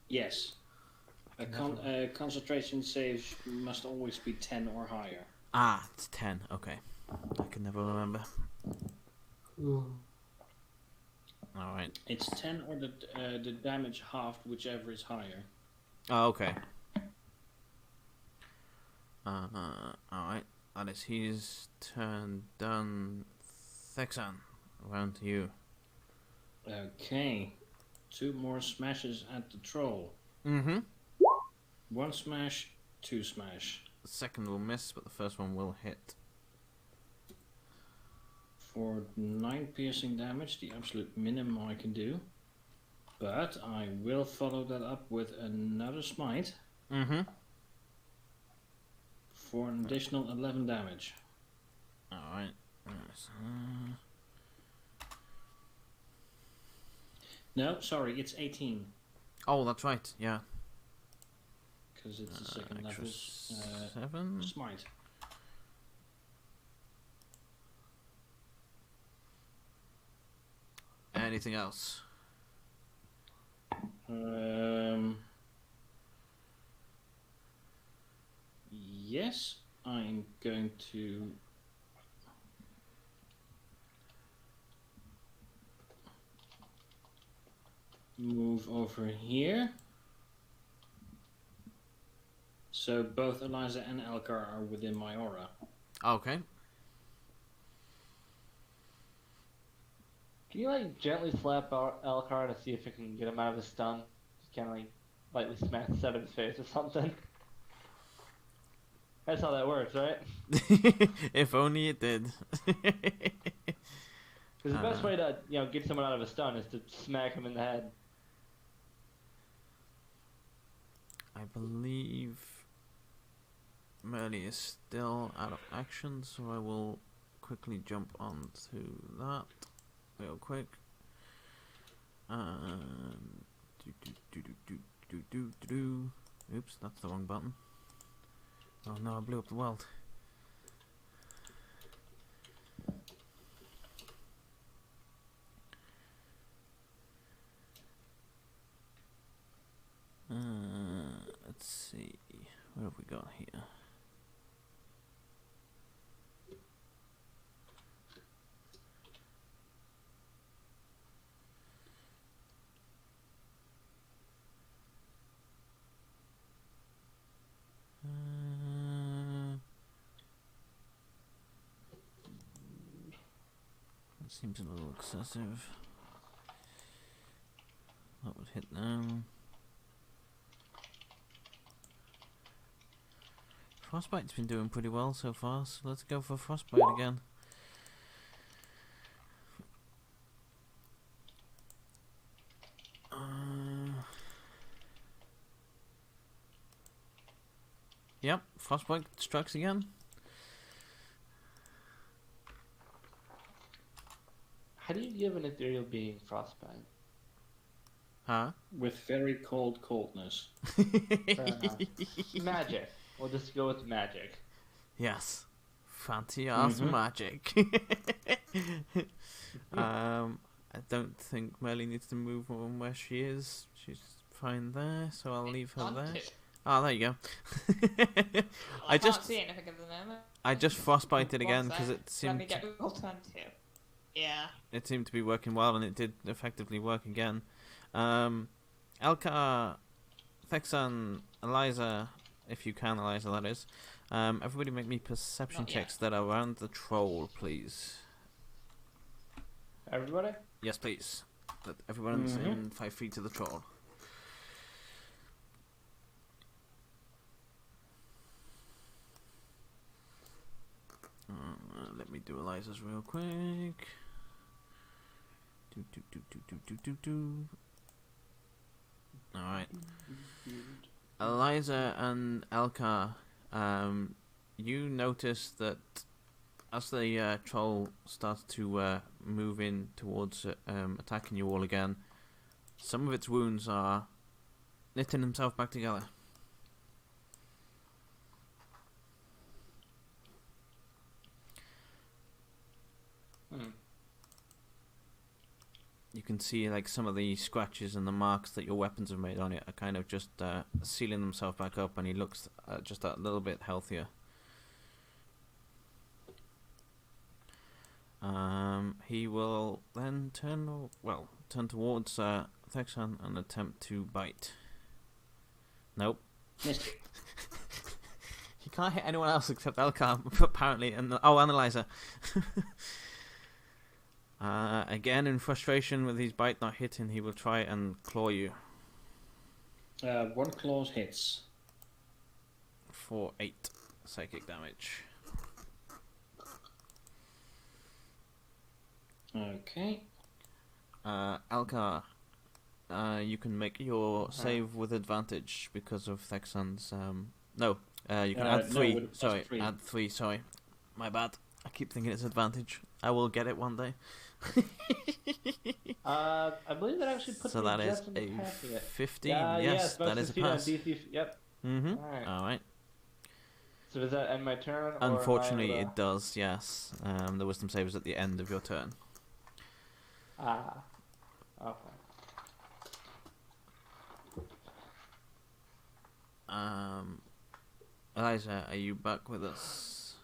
Yes. A concentration save must always be 10 or higher. Ah, it's 10. Okay. I can never remember. Alright. It's 10 or the damage halved, whichever is higher. Oh, okay. Alright. That is his turn done. Thexan, around to you. Okay. 2 more smashes at the troll. Mm-hmm. 1 smash, 2 smash. The second will miss, but the first one will hit. For 9 piercing damage, the absolute minimum I can do. But I will follow that up with another smite. Mm-hmm. For an additional 11 damage. Alright. No, sorry, it's 18. Oh, that's right, yeah. Because it's the second Extra level 7. smite. Anything else? Yes, I'm going to move over here. So both Eliza and Elkar are within my aura. Okay. Can you like gently slap Elkar to see if it can get him out of his stun? Just kind of like lightly smack the side of his face or something. That's how that works, right? If only it did. Because the best way to get someone out of a stun is to smack him in the head. I believe Merly is still out of action, so I will quickly jump onto that real quick. Oops, that's the wrong button. Oh no, I blew up the world. Let's see, what have we got here? That seems a little excessive. That would hit now. Frostbite's been doing pretty well so far, so let's go for Frostbite again. Yep, Frostbite strikes again. How do you give an ethereal being frostbite? Huh? With very cold coldness. Fair enough. Magic. We'll just go with magic. Yes. Fancy ass magic. I don't think Merly needs to move from where she is. She's fine there, so I'll leave her there. Oh, there you go. I can't see anything at the moment. I just frostbited again because it Let seemed me get roll 20. Yeah. it seemed to be working well, and it did effectively work again. Elka, Thexan, Eliza, if you can, Eliza, that is. Everybody make me perception Not yet. checks that are around the troll, please. Everybody? Yes, please. That everyone's in 5 feet to the troll. Let me do Eliza's real quick. Alright. Eliza and Elka, you notice that as the troll starts to move in towards attacking you all again, some of its wounds are knitting himself back together. You can see like some of the scratches and the marks that your weapons have made on it are kind of just sealing themselves back up, and he looks just a little bit healthier. He will then turn towards Thexan and attempt to bite. Nope. Missed. He can't hit anyone else except Elkar, apparently, and Eliza. Again, in frustration with his bite not hitting, he will try and claw you. One claws hits. For 8 psychic damage. Okay. Elkar, you can make your save with advantage because of Thexan's. No, you can add 3. No, sorry, +3. add 3. Sorry, my bad. I keep thinking it's advantage. I will get it one day. I believe that actually puts So me that is just in the a pass of it. 15. Yeah, Yes, bonus that is a 15 on pass. DC. Yep. Mm-hmm. Alright. All right. So does that end my turn? Or Unfortunately, am I able it does. Yes. The wisdom save is at the end of your turn. Ah. Okay. Eliza, are you back with us?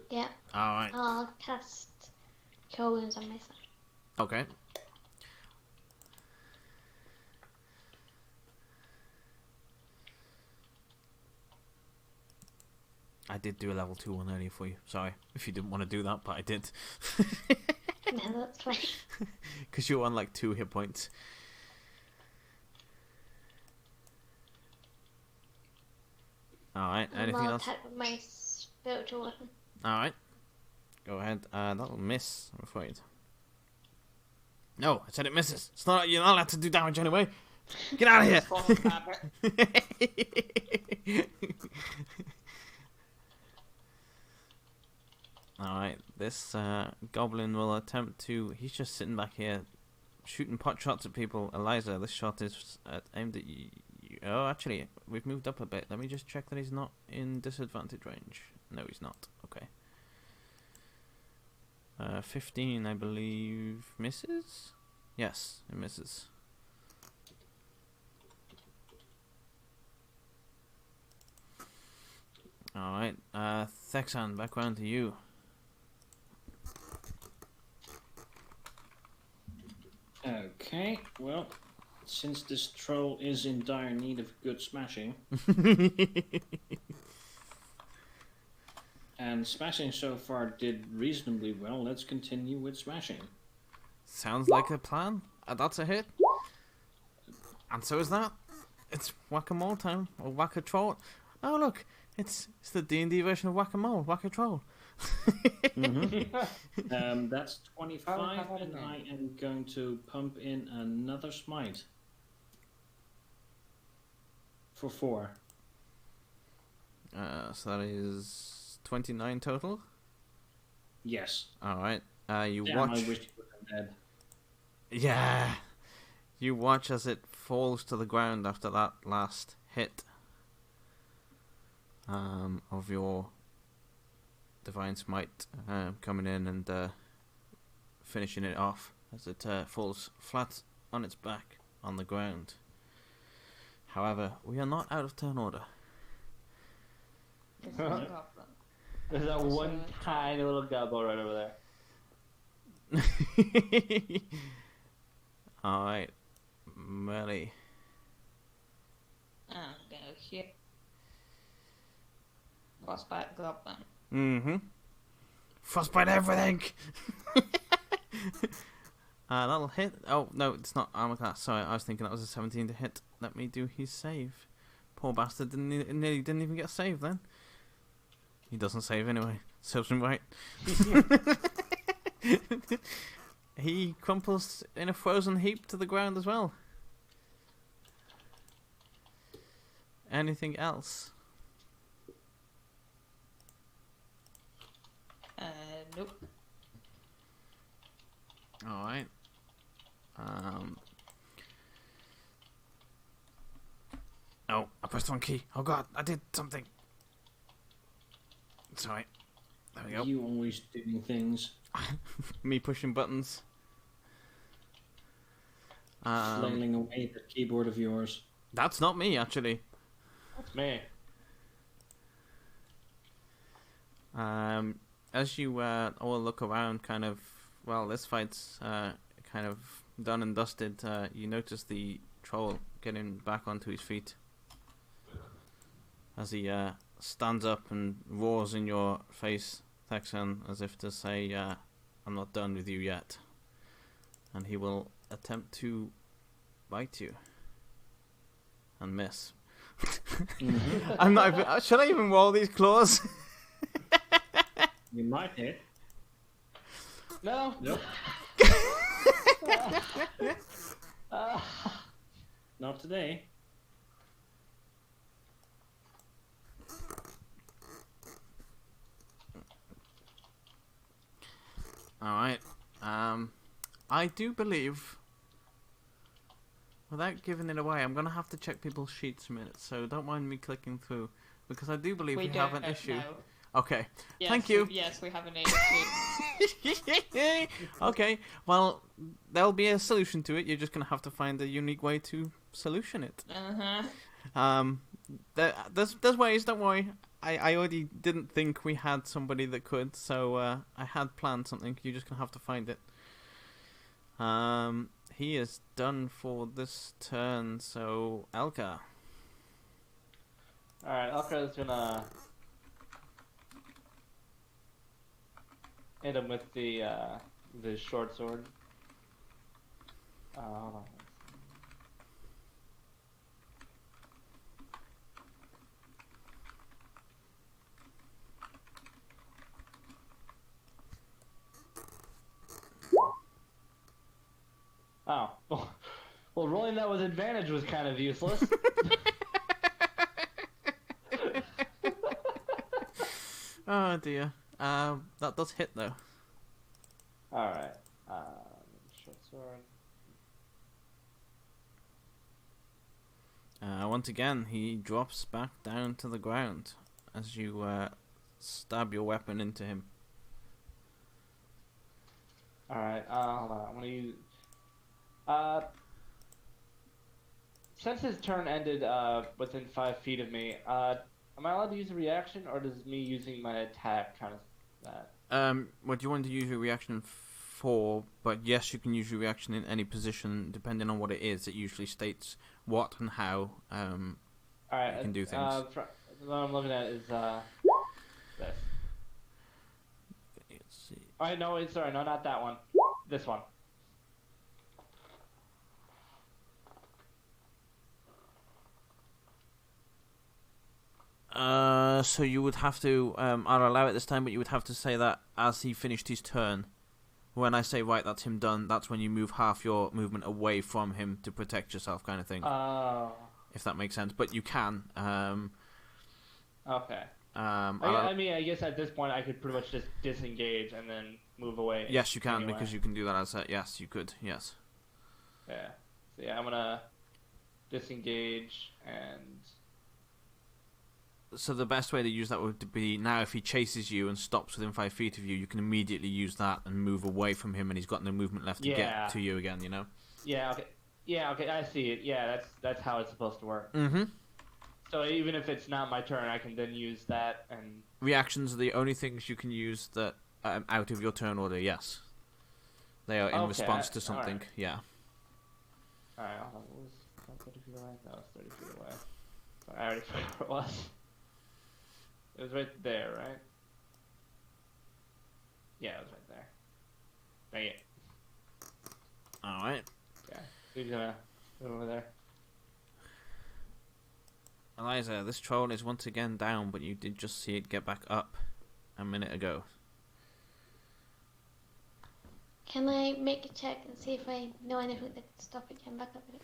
Yeah, All right. I'll cast Cure Wounds on myself. Okay. I did do a level 2 one earlier for you. Sorry if you didn't want to do that, but I did. No, that's fine. Because you were on like 2 hit points. Alright, anything I'll else? attack with my spiritual weapon. Alright. Go ahead. That'll miss, I'm afraid. No, I said it misses. It's not, you're not allowed to do damage anyway. Get out of here! Alright, this goblin will attempt to... He's just sitting back here shooting pot shots at people. Eliza, this shot is aimed at you. Oh, actually, we've moved up a bit. Let me just check that he's not in disadvantage range. No, he's not. Okay. 15, I believe, misses? Yes, it misses. Alright, Thexan, back round to you. Okay, well, since this troll is in dire need of good smashing, and smashing so far did reasonably well, let's continue with smashing. Sounds like a plan. That's a hit. And so is that. It's whack-a-mole time, or whack-a-troll. Oh look, it's the D&D version of whack-a-mole, whack-a-troll. That's 25, and I am going to pump in another smite. For 4. So that is 29 total? Yes. Alright. You Damn, watch... I wish you were dead. Yeah! You watch as it falls to the ground after that last hit of your Divine Smite coming in and finishing it off as it falls flat on its back on the ground. However, we are not out of turn order. This is a goblin. There's that one tiny little gobble right over there. Alright, Melly. I'm gonna hit. Frostbite goblin. Mm-hmm. Frostbite everything! That'll hit. Oh, no, it's not armor class. Sorry, I was thinking that was a 17 to hit. Let me do his save. Poor bastard nearly didn't even get a save then. He doesn't save anyway. Serves him right. He crumples in a frozen heap to the ground as well. Anything else? Nope. Alright. Oh, I pressed the wrong key. Oh god, I did something. Sorry. There we go. You always doing things. Me pushing buttons. Flailing away at the keyboard of yours. That's not me, actually. That's me. As you all look around, kind of, well, this fight's kind of done and dusted. You notice the troll getting back onto his feet as he stands up and roars in your face, Texan, as if to say, I'm not done with you yet. And he will attempt to bite you and miss. I'm not even, should I even roll these claws? You might hit. No. Nope. Not today. Alright. I do believe, without giving it away, I'm going to have to check people's sheets a minute, so don't mind me clicking through, because I do believe we have an issue. know. Okay, Yes, thank you. Yes, we have an issue. Okay, well, there'll be a solution to it. You're just going to have to find a unique way to solution it. There's ways, don't worry. I already didn't think we had somebody that could, so I had planned something. You're just going to have to find it. He is done for this turn, so Elka. Alright, Elka is gonna hit him with the short sword. Hold on. Oh. Well, rolling that with advantage was kind of useless. Oh dear. That does hit though. Alright. Short sword. Once again, he drops back down to the ground as you stab your weapon into him. Alright, hold on. I'm gonna use... since his turn ended within 5 feet of me, am I allowed to use a reaction, or does me using my attack kind of that? What you want to use your reaction for, but yes, you can use your reaction in any position, depending on what it is. It usually states what and how Alright, you can do things. What I'm looking at is this. Let's see. Alright, no, wait, sorry, no, not that one. This one. So you would have to. I'll allow it this time, but you would have to say that as he finished his turn. When I say right, that's him done. That's when you move half your movement away from him to protect yourself, kind of thing. Oh. If that makes sense, but you can. Okay. I mean, I guess at this point I could pretty much just disengage and then move away. Yes, you can anyway. because you can do that as a. Yes, you could. Yes. Yeah. So yeah, I'm gonna disengage and. So the best way to use that would be now if he chases you and stops within 5 feet of you, you can immediately use that and move away from him, and he's got no movement left to get to you again. You know. Yeah. Okay. Yeah. Okay. I see it. Yeah. That's how it's supposed to work. Mm-hmm. So even if it's not my turn, I can then use that and. Reactions are the only things you can use that out of your turn order. Yes. They are in response to something. Right. Yeah. All right. What was 30 feet away? That was 30 feet away. Sorry, I already forgot where it was. It was right there, right? Yeah, it was right there. Dang it. Alright. Yeah. Who's gonna move over there? Eliza, this troll is once again down, but you did just see it get back up a minute ago. Can I make a check and see if I know anything that can stop it getting back up again?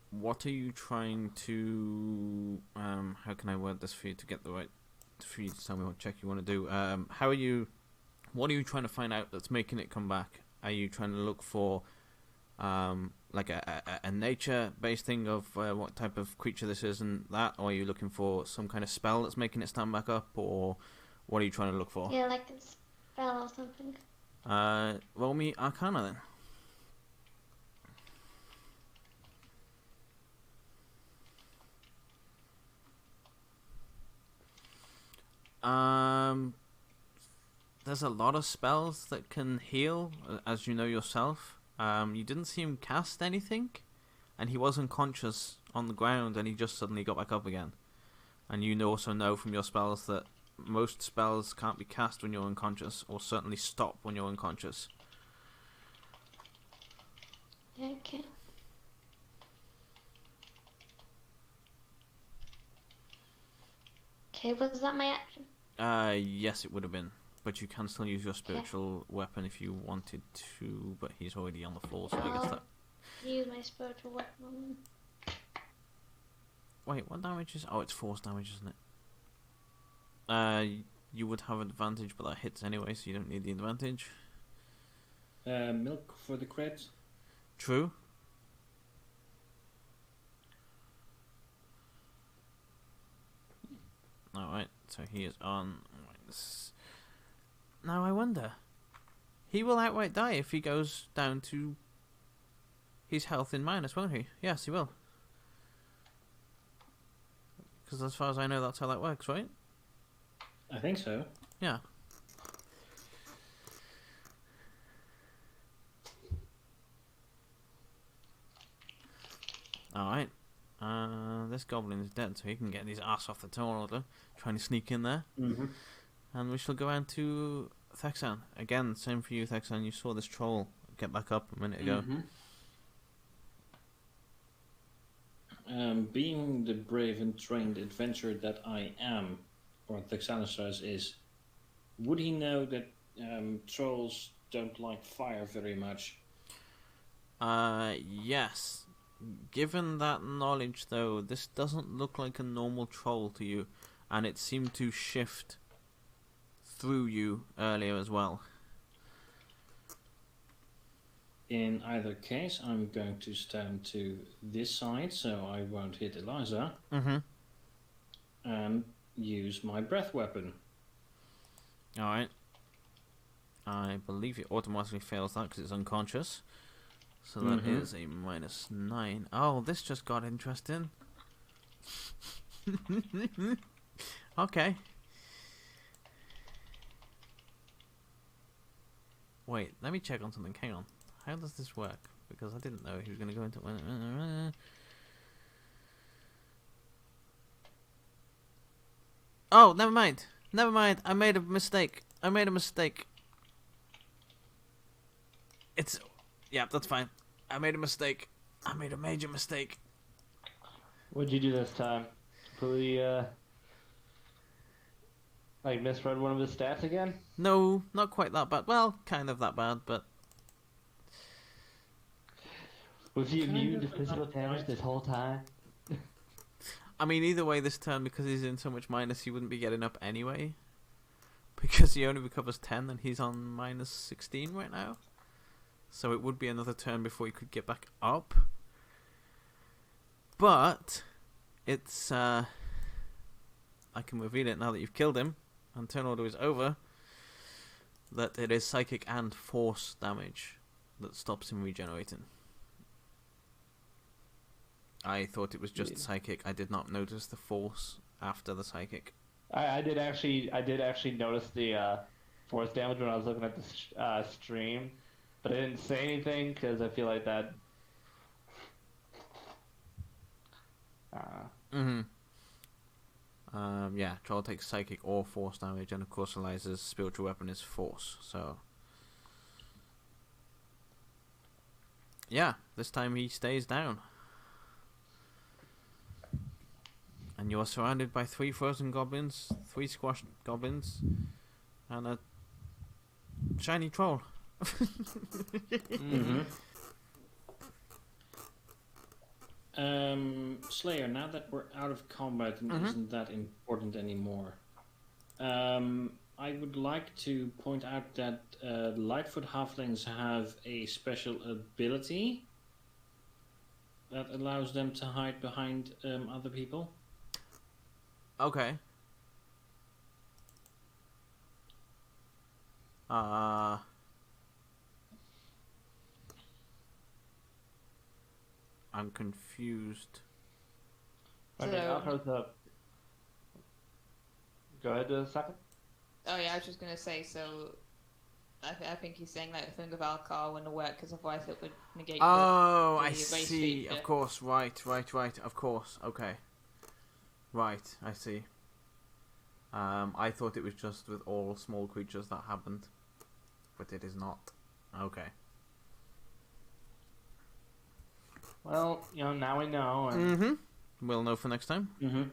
What are you trying to... how can I word this for you to get the right... For you to tell me what check you want to do. How are you... What are you trying to find out that's making it come back? Are you trying to look for... like a nature-based thing of what type of creature this is and that? Or are you looking for some kind of spell that's making it stand back up? Or what are you trying to look for? Yeah, like a spell or something. Roll me Arcana then. There's a lot of spells that can heal, as you know yourself. You didn't see him cast anything, and he was unconscious on the ground, and he just suddenly got back up again. And you also know from your spells that most spells can't be cast when you're unconscious, or certainly stop when you're unconscious. Yeah, okay. Okay, was that my action? Yes, it would have been. But you can still use your spiritual weapon if you wanted to, but he's already on the floor, so I guess that... Use my spiritual weapon. Wait, what damage is... Oh, it's force damage, isn't it? You would have advantage, but that hits anyway, so you don't need the advantage. Milk for the crit. True. Alright, so he is on... Now I wonder. He will outright die if he goes down to his health in minus, won't he? Yes, he will. Because as far as I know, that's how that works, right? I think so. Yeah. Alright. This goblin is dead, so he can get his ass off the turn order, trying to sneak in there. Mm-hmm. And we shall go on to Thexan. Again, same for you, Thexan. You saw this troll get back up a minute ago. Mm-hmm. Being the brave and trained adventurer that I am, or Thexanosaurus is, would he know that trolls don't like fire very much? Yes. Given that knowledge, though, this doesn't look like a normal troll to you, and it seemed to shift through you earlier as well. In either case, I'm going to stand to this side so I won't hit Eliza. Mm-hmm. And use my breath weapon. Alright. I believe it automatically fails that because it's unconscious. So that is a -9. Oh, this just got interesting. Okay. Wait, let me check on something. Hang on. How does this work? Because I didn't know he was going to go into... Oh, never mind. Never mind. I made a mistake. It's... Yeah, that's fine. I made a mistake. I made a major mistake. What'd you do this time? Completely, Like misread one of his stats again? No, not quite that bad. Well, kind of that bad, but Was he Kind immune to of physical not damage quite. this whole time? I mean, either way, this turn, because he's in so much minus, he wouldn't be getting up anyway. Because he only recovers 10 and he's on minus 16 right now. So it would be another turn before he could get back up. But it's I can reveal it now that you've killed him and turn order is over, that it is psychic and force damage that stops him regenerating. I thought it was just Yeah. psychic. I did not notice the force after the psychic. I did actually notice the force damage when I was looking at the stream, but I didn't say anything because I feel like that. Yeah, Troll takes psychic or force damage, and of course Eliza's spiritual weapon is force, so... Yeah, this time he stays down. And you are surrounded by 3 frozen goblins, 3 squashed goblins, and a shiny troll. Mm-hmm. Slayer, now that we're out of combat and isn't that important anymore, I would like to point out that Lightfoot halflings have a special ability that allows them to hide behind other people. Okay. I'm confused. I mean, So- Go ahead a second. Oh yeah, I was just gonna say. So, I think he's saying like the thing of Alcar wouldn't work because otherwise it would negate. Oh, the I race see. feature. Of course, right. Of course, okay. Right, I see. I thought it was just with all small creatures that happened, but it is not. Okay. Well, now we know. And, Mm-hmm. We'll know for next time. Mm-hmm.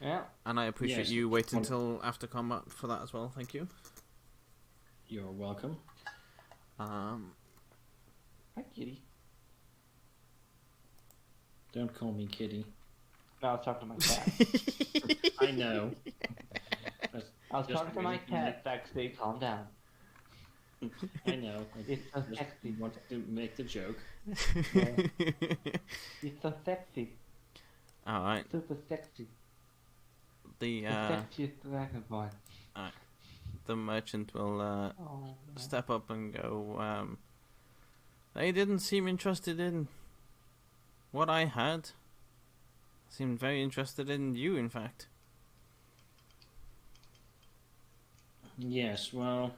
Yeah. And I appreciate Yes. you waiting until after combat for that as well. Thank you. You're welcome. Hi, kitty. Don't call me kitty. No, I was talking to my cat. I know. I was Just talking to my waiting for cat backstage. Calm down. I know. I It's so just sexy. wanted to make the joke. It's so sexy. All right. Super sexy. The The sexiest dragonborn. the merchant will Oh. step up and go. They didn't seem interested in what I had. Seemed very interested in you, in fact. Yes, well,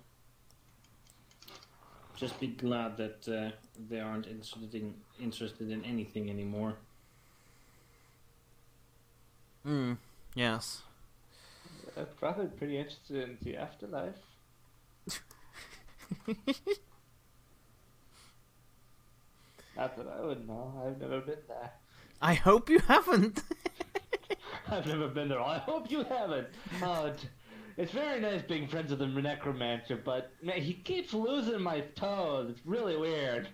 just be glad that they aren't interested in anything anymore. Yes. I'm probably pretty interested in the afterlife. Not that I would know. I've never been there. I hope you haven't. I've never been there. I hope you haven't. It's very nice being friends with the necromancer, but man, he keeps losing my toes. It's really weird.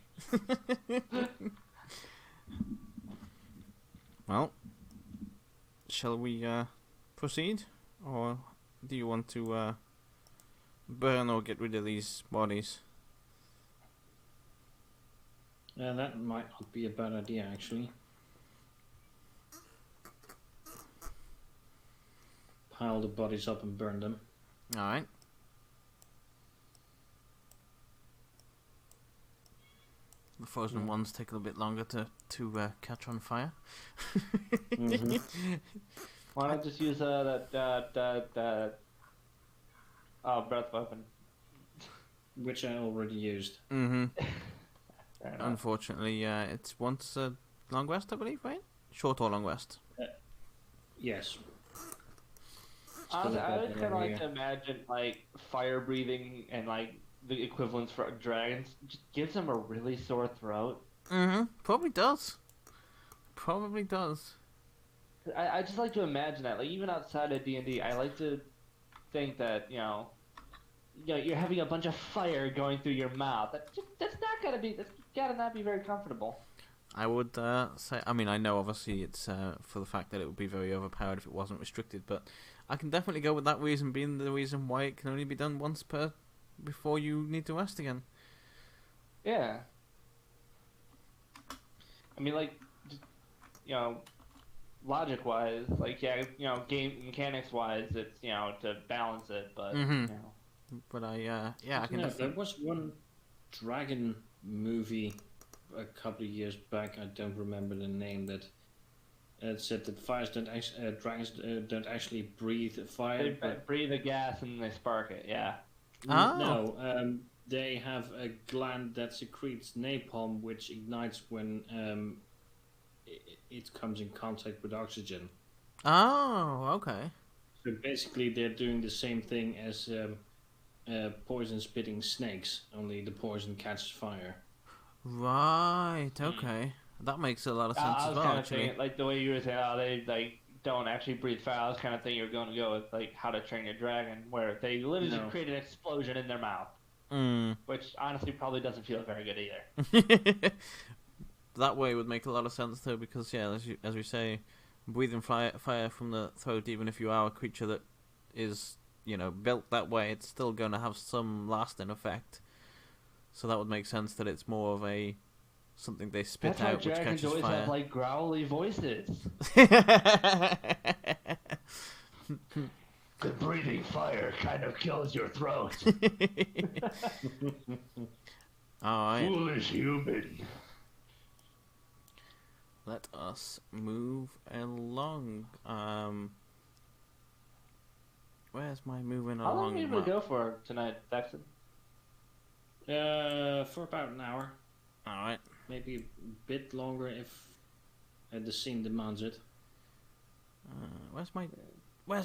Well, shall we proceed, or do you want to burn or get rid of these bodies? That might not be a bad idea, actually. Pile the bodies up and burn them. All right. The frozen ones take a little bit longer to catch on fire. Mhm. Why not just use that breath weapon? Which I already used. Mm-hmm. Fair enough. Unfortunately, it's once a long rest, I believe, right? Short or long rest? Yes. Honestly, I would Still kind of like here. to imagine like fire breathing and like the equivalents for dragons just gives them a really sore throat. Mm-hmm. Probably does. Probably does. I just like to imagine that, like even outside of D&D, I like to think that you're having a bunch of fire going through your mouth. That's not gonna be. That's gotta not be very comfortable. I would say, I mean, I know obviously it's for the fact that it would be very overpowered if it wasn't restricted, but I can definitely go with that reason being the reason why it can only be done once per before you need to rest again. Yeah. I mean, like, just, logic-wise, like, yeah, game mechanics-wise, it's, to balance it, but, But I can There definitely... was one dragon movie a couple of years back. I don't remember the name. That said that dragons don't actually breathe fire. They breathe the gas and they spark it, yeah. Oh. No, they have a gland that secretes napalm, which ignites when it comes in contact with oxygen. Oh, okay. So basically, they're doing the same thing as poison-spitting snakes, only the poison catches fire. Right, okay. That makes a lot of sense I as was well, kind of actually. thinking, like, the way you were saying, they, like, don't actually breathe fire, I was kind of thinking you were going to go with, like, How to Train Your Dragon, where they literally just create an explosion in their mouth. Which, honestly, probably doesn't feel very good either. That way would make a lot of sense, though, because, yeah, as we say, breathing fire from the throat, even if you are a creature that is, built that way, it's still going to have some lasting effect. So that would make sense that it's more of a something they spit out which catches always fire. have, like, growly voices. The breathing fire kind of kills your throat. Alright. Foolish human. Let us move along. Where's my moving along? How long are you able to map? go for tonight, Daxon? For about an hour. Alright. Maybe a bit longer if the scene demands it. Where's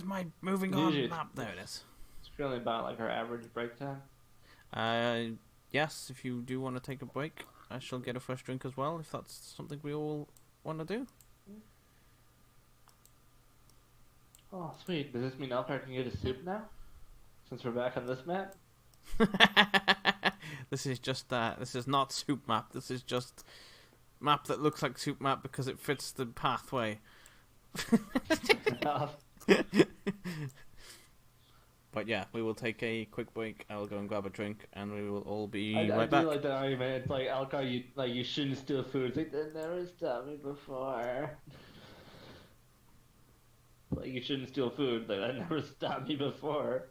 my moving on map? There it is. It's really about like our average break time. Yes, if you do want to take a break, I shall get a fresh drink as well, if that's something we all want to do. Oh, sweet. Does this mean Elkhart can get a soup now? Since we're back on this map? This is not soup map. This is just map that looks like soup map because it fits the pathway. But yeah, we will take a quick break. I will go and grab a drink, and we will all be right back. I do like that argument. It's like, Elkhart, you shouldn't steal food. It's like, that never stopped me before. Like, you shouldn't steal food. Like, that never stopped me before.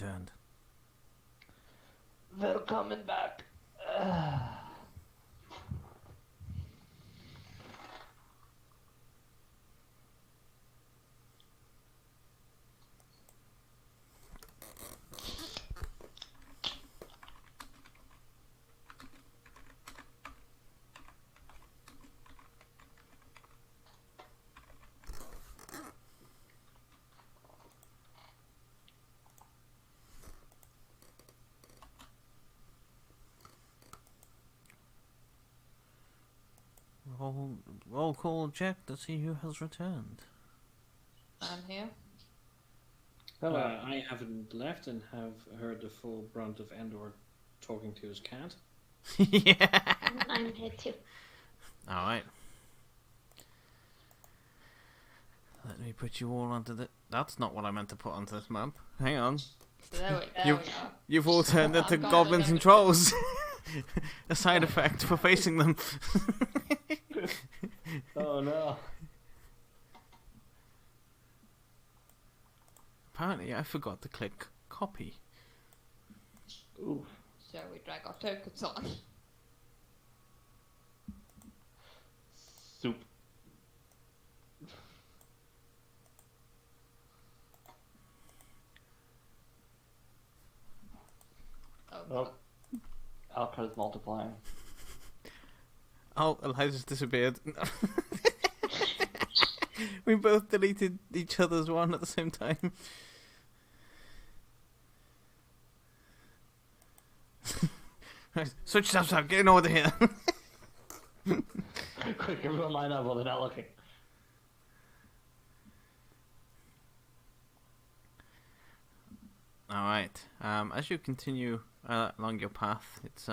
returned. They're coming back. Roll call check to see who has returned. I'm here. I haven't left and have heard the full brunt of Endor talking to his cat. Yeah. I'm here too. Alright. Let me put you all onto the... That's not what I meant to put onto this map. Hang on. So there we go. You've all turned into I'm goblins going and trolls. A side effect for facing them. Oh no. Apparently I forgot to click copy. Ooh. So we drag our tokens on. Soup. Oh. Alcott is multiplying. Oh, Elijah's disappeared. We both deleted each other's one at the same time. Right, switch stuff up, get in order here. Quick, everyone line up while they're not looking. Alright, as you continue along your path, it's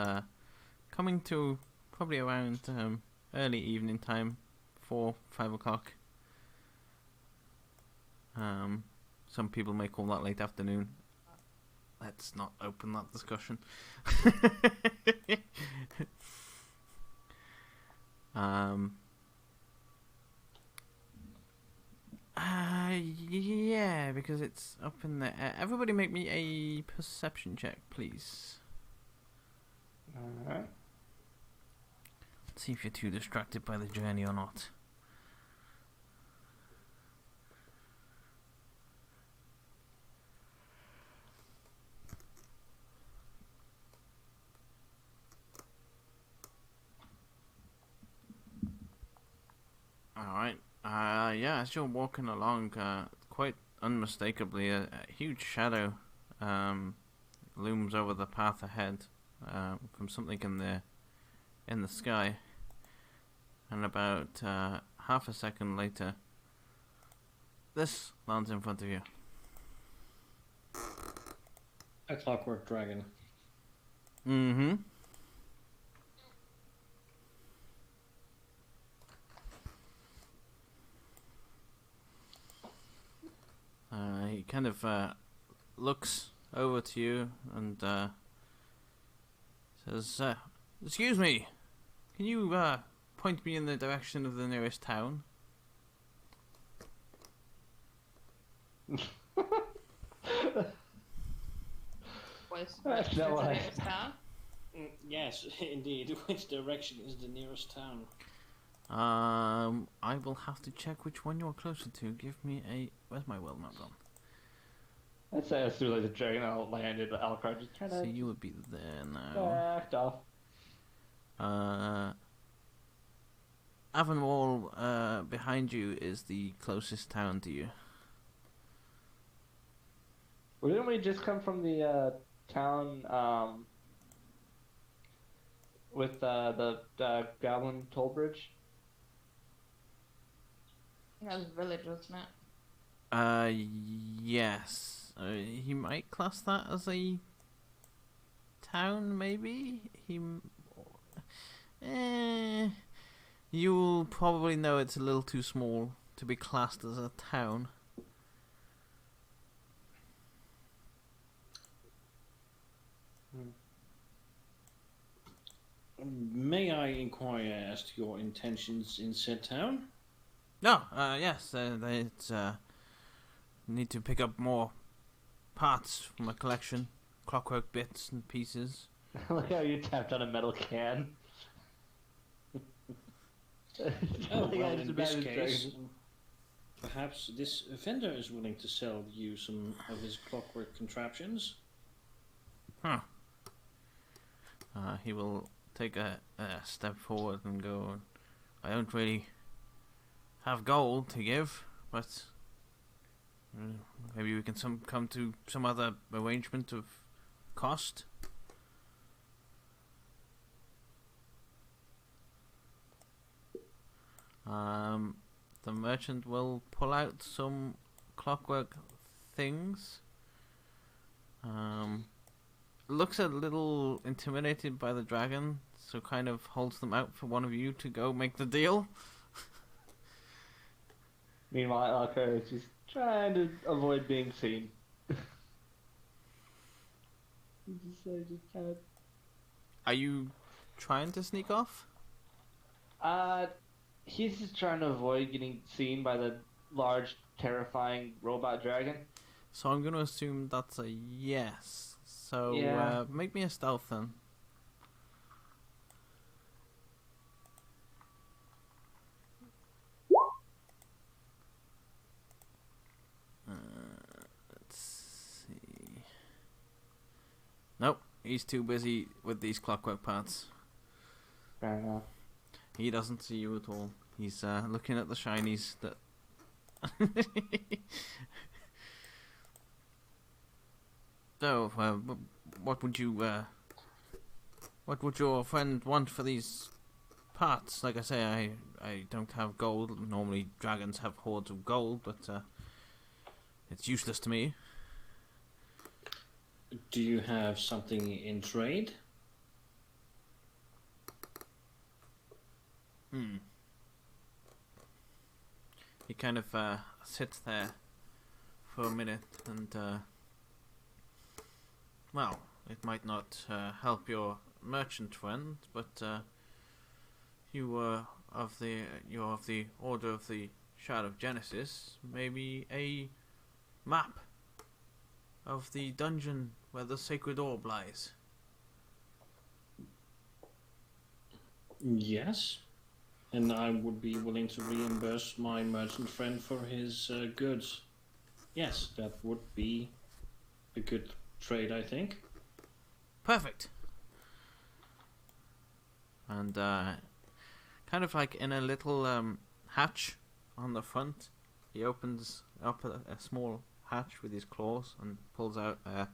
coming to probably around early evening time, 4-5 o'clock. Some people may call that late afternoon. Let's not open that discussion. Yeah, because it's up in the air. Everybody make me a perception check, please. Alright. Let's see if you're too distracted by the journey or not. Alright. Yeah, as you're walking along, quite unmistakably, a huge shadow looms over the path ahead from something in the sky. And about half a second later, this lands in front of you. A clockwork dragon. Mm-hmm. He kind of looks over to you and says, "Excuse me, can you point me in the direction of the nearest town?" Where's That's the not what I- nearest town? Yes, indeed. Which direction is the nearest town? I will have to check which one you're closer to. Give me a... Where's my world map gone? I'd say as soon as the dragon landed, Alcott just kind So of you would be there now. backed off. Avonwall, behind you is the closest town to you. Well, didn't we just come from the town with the Goblin Toll Bridge? That was a village, wasn't it? Yes. He might class that as a town, maybe? You'll probably know it's a little too small to be classed as a town. May I inquire as to your intentions in said town? No, yes, it's need to pick up more parts from my collection, clockwork bits and pieces. Look how you tapped on a metal can. Oh, well, in this case, perhaps this vendor is willing to sell you some of his clockwork contraptions. Huh. He will take a step forward and go, I don't really have gold to give, but maybe we can come to some other arrangement of cost. The merchant will pull out some clockwork things. Looks a little intimidated by the dragon, so kind of holds them out for one of you to go make the deal. Meanwhile, Arco is just trying to avoid being seen. just kind of... Are you trying to sneak off? He's just trying to avoid getting seen by the large, terrifying robot dragon. So I'm going to assume that's a yes. So Yeah. Make me a stealth then. Let's see. Nope, he's too busy with these clockwork parts. Fair enough. He doesn't see you at all. He's looking at the shinies that... So, what would your friend want for these parts? Like I say, I don't have gold. Normally dragons have hoards of gold, but it's useless to me. Do you have something in trade? He kind of sits there for a minute and, well, it might not help your merchant friend, but you're of the Order of the Shard of Genesis. Maybe a map of the dungeon where the sacred orb lies. Yes. And I would be willing to reimburse my merchant friend for his goods. Yes, that would be a good trade, I think. Perfect. And kind of like in a little hatch on the front, he opens up a small hatch with his claws and pulls out a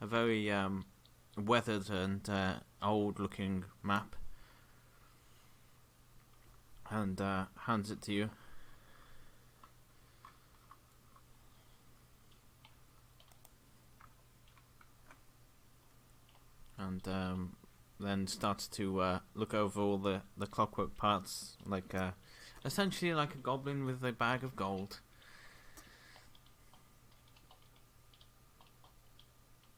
very weathered and old-looking map. And hands it to you. And then starts to look over all the clockwork parts, like essentially like a goblin with a bag of gold.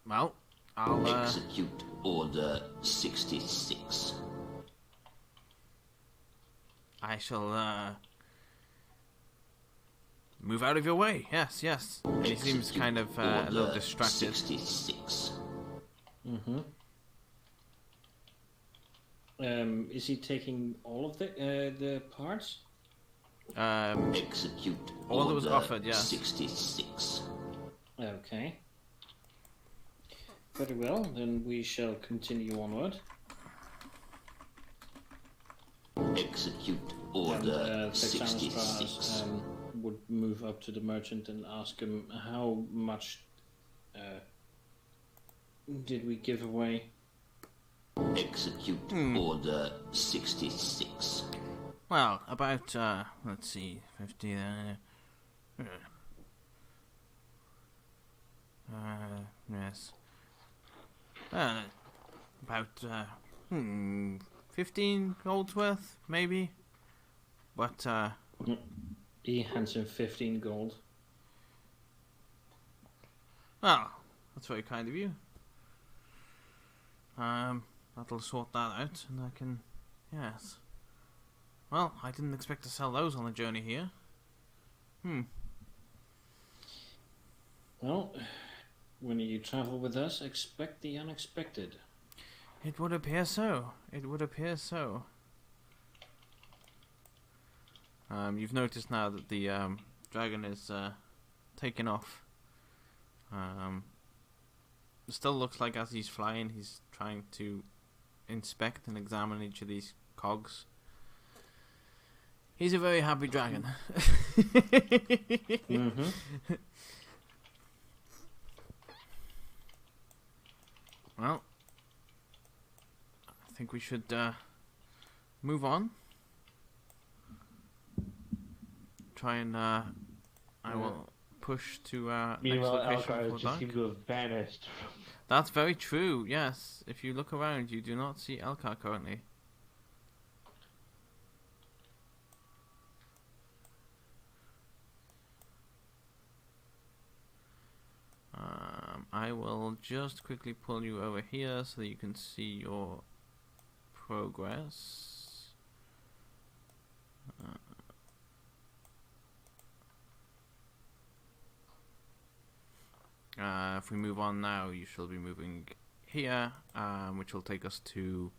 Well, I'll execute Order 66. I shall move out of your way. Yes, yes. And he seems kind of a little distracted. 66. Mm-hmm. Is he taking all of the parts? Execute all that was Order offered, yes. 66. Okay. Very well, then we shall continue onward. Execute Order 66. Would move up to the merchant and ask him how much did we give away? Execute Order 66. Well, about let's see, 50. Yes. About 15 gold's worth, maybe. But He hands him 15 gold. well, that's very kind of you. That'll sort that out, and I can, yes. Well, I didn't expect to sell those on the journey here. Well, when you travel with us, expect the unexpected. It would appear so. It would appear so. You've noticed now that the dragon is taken off. It still looks like as he's flying, he's trying to inspect and examine each of these cogs. He's a very happy dragon. Mm-hmm. Well, I think we should move on. Try and I will push to next Meanwhile, location Elgar before just dark. seemed to have vanished. That's very true. Yes, if you look around, you do not see Elkar currently. I will just quickly pull you over here so that you can see your progress. If we move on now, you shall be moving here, which will take us to...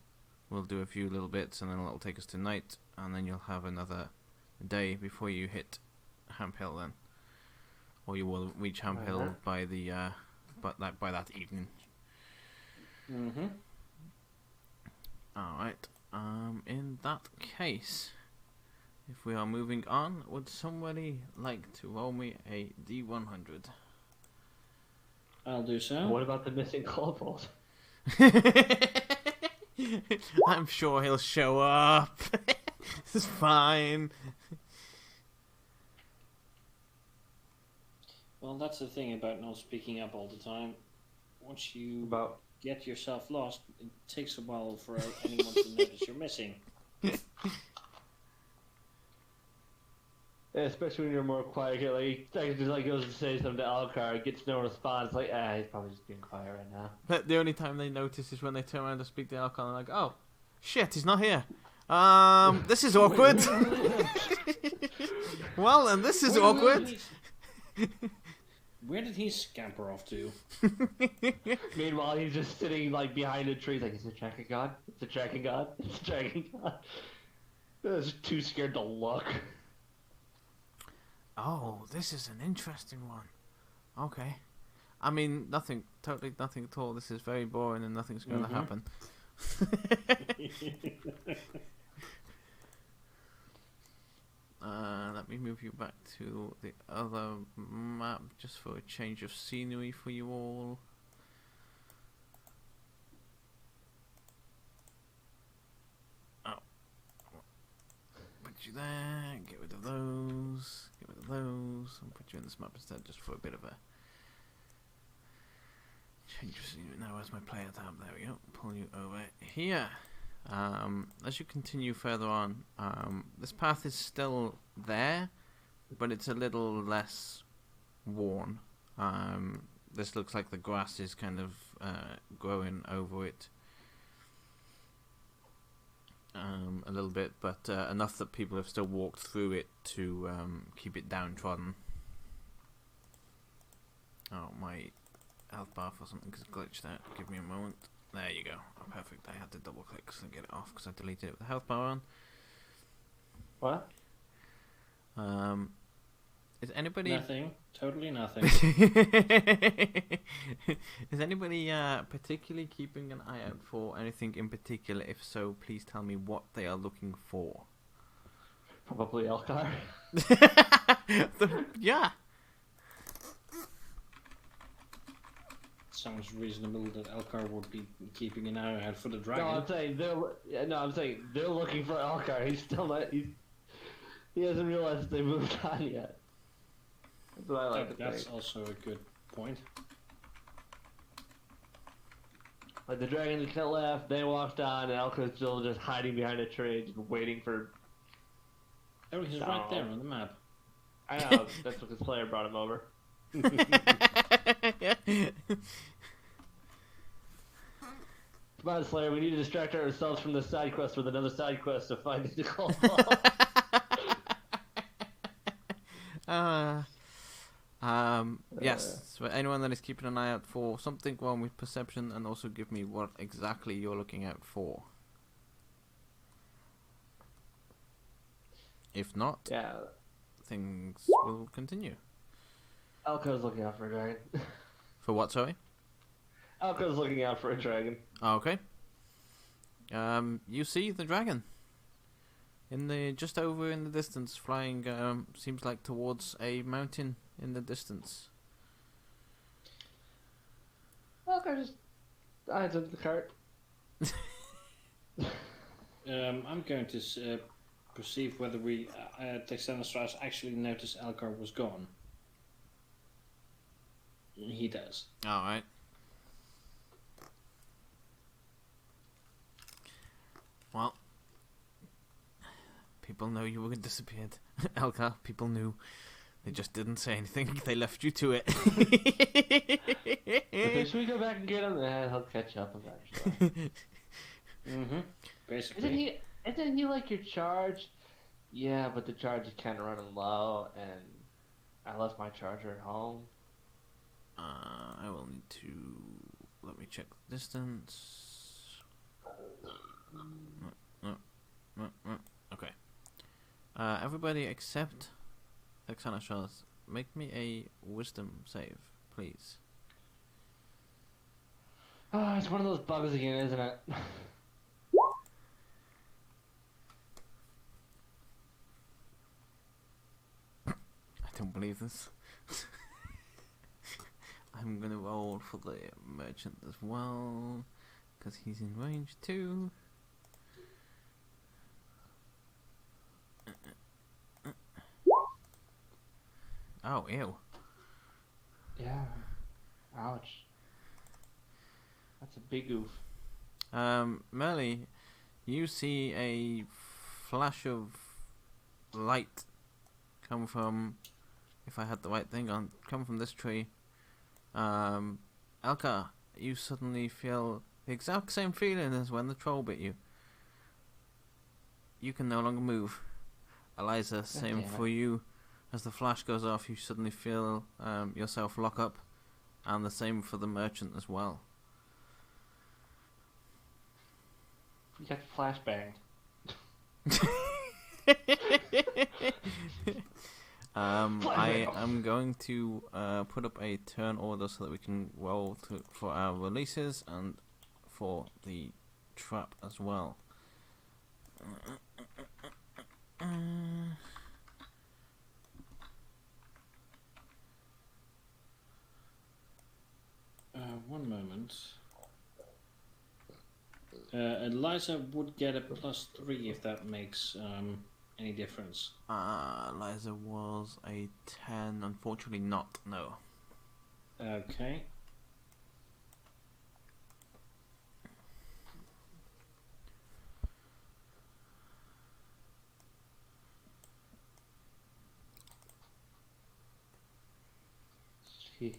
We'll do a few little bits and then it'll take us to night, and then you'll have another day before you hit Hamp Hill then. Or you will reach Hamp Hill by the by that evening. Mm-hmm. Alright. In that case, if we are moving on, would somebody like to roll me a D100? I'll do so. What about the missing kobold? I'm sure he'll show up. It's fine. Well, that's the thing about not speaking up all the time. Once you About get yourself lost, it takes a while for anyone to notice you're missing. yeah, especially when you're more quiet, like just like goes to say something to Alcar, gets no response. Like, he's probably just being quiet right now. But the only time they notice is when they turn around to speak to Alcon and like, oh, shit, he's not here. This is awkward. Well, and this is awkward. Where did he scamper off to? Meanwhile, he's just sitting like behind a tree, like, is it tracking God? Is it tracking God? Is it tracking God? I was too scared to look. Oh, this is an interesting one. Okay. I mean, totally nothing at all. This is very boring and nothing's going to happen. Let me move you back to the other map just for a change of scenery for you all. Oh. Put you there, get rid of those, and put you in this map instead just for a bit of a change of scenery. Now where's my player tab? There we go. Pull you over here. As you continue further on, this path is still there, but it's a little less worn. This looks like the grass is kind of growing over it a little bit, but enough that people have still walked through it to keep it downtrodden. Oh, my health bar for something is glitched out. Give me a moment. There you go. Oh, perfect. I had to double click to get it off because I deleted it with the health bar on. What? Is anybody... Nothing. Totally nothing. Is anybody particularly keeping an eye out for anything in particular? If so, please tell me what they are looking for. Probably Elcar. Yeah. Sounds reasonable that Elcar would be keeping an eye out for the dragon. I'm saying they're looking for Elcar. He's still not. He hasn't realized they moved on yet. That's what I like to think. That's also a good point. Like the dragon that left, they walked on, and Elcar's still just hiding behind a tree, just waiting for. Oh, he's right there on the map. I know. That's what his player brought him over. Come on, Slayer, we need to distract ourselves from this side quest with another side quest to find the gold ball. Yes, for anyone that is keeping an eye out for something wrong with perception, and also give me what exactly you're looking out for. If not, things will continue. Elko's looking out for a dragon. For what, sorry? Elko's looking out for a dragon. Okay. You see the dragon just over in the distance, flying. Seems like towards a mountain in the distance. Elko just eyes into the cart. I'm going to perceive whether we, Texanostratus, actually noticed Elkar was gone. He does. Alright. Well, people know you were disappeared. Elkar, people knew. They just didn't say anything. They left you to it. Should we go back and get him? He'll catch up eventually. Basically. Isn't he like your charge? Yeah, but the charge is kind of running low, and I left my charger at home. I will need to... Let me check the distance. Okay. Everybody except Xanastrals, make me a wisdom save, please. Oh, it's one of those bugs again, isn't it? I don't believe this. I'm gonna roll for the merchant as well, because he's in range too. Oh, ew. Yeah. Ouch. That's a big oof. Merle, you see a flash of light come from, if I had the right thing on, come from this tree. Elka, you suddenly feel the exact same feeling as when the troll bit you. You can no longer move. Eliza, same for you. As the flash goes off, you suddenly feel yourself lock up, and the same for the merchant as well. You got flashbanged. I am going to put up a turn order so that we can roll for our releases and for the trap as well. One moment. Eliza would get a +3 if that makes any difference. Eliza was a 10. Unfortunately not, no. Okay. Jeez.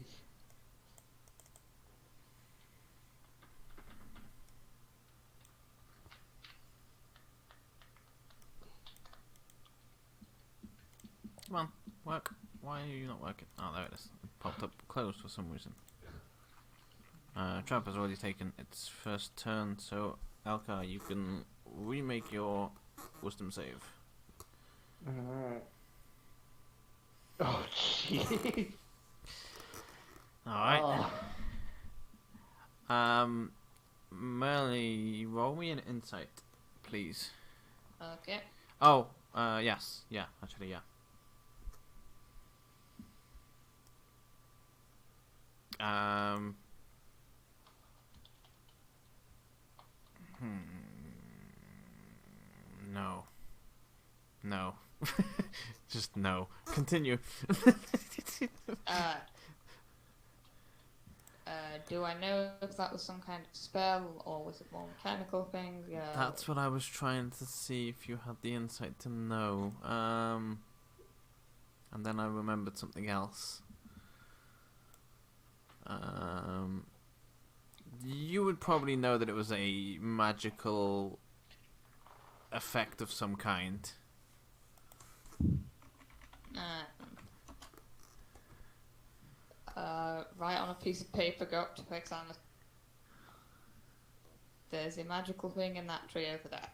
Come on, work. Why are you not working? Oh, there it is. It popped up closed for some reason. Trap has already taken its first turn, so Elka, you can remake your wisdom save. Alright. Oh, jeez. Alright. Merle, roll me an insight, please. Okay. Oh, yes. Yeah, actually, yeah. No. No. Just no. Continue. Do I know if that was some kind of spell or was it more mechanical thing? That's what I was trying to see if you had the insight to know. And then I remembered something else. You would probably know that it was a magical effect of some kind. Write on a piece of paper, go up to Alexander. There's a magical thing in that tree over there.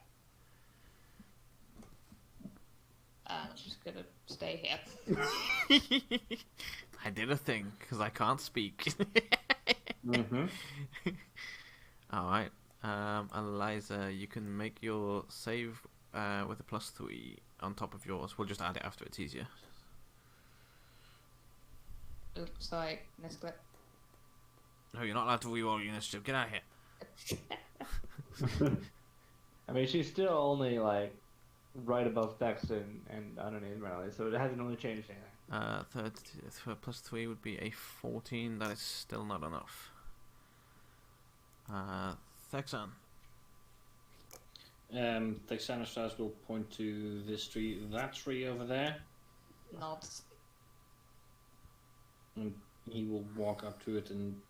And I'm just gonna stay here. I did a thing, because I can't speak. Mm-hmm. Alright. Eliza, you can make your save with a +3 on top of yours. We'll just add it after, it's easier. Oops, sorry, misclick. No, you're not allowed to reroll your initiative. Get out of here. I mean, she's still only like right above Dex and underneath Riley, so it hasn't really changed anything. Third for +3 would be a 14. That is still not enough. Thexan. Texanostras will point to this tree, that tree over there, Nods. and he will walk up to it and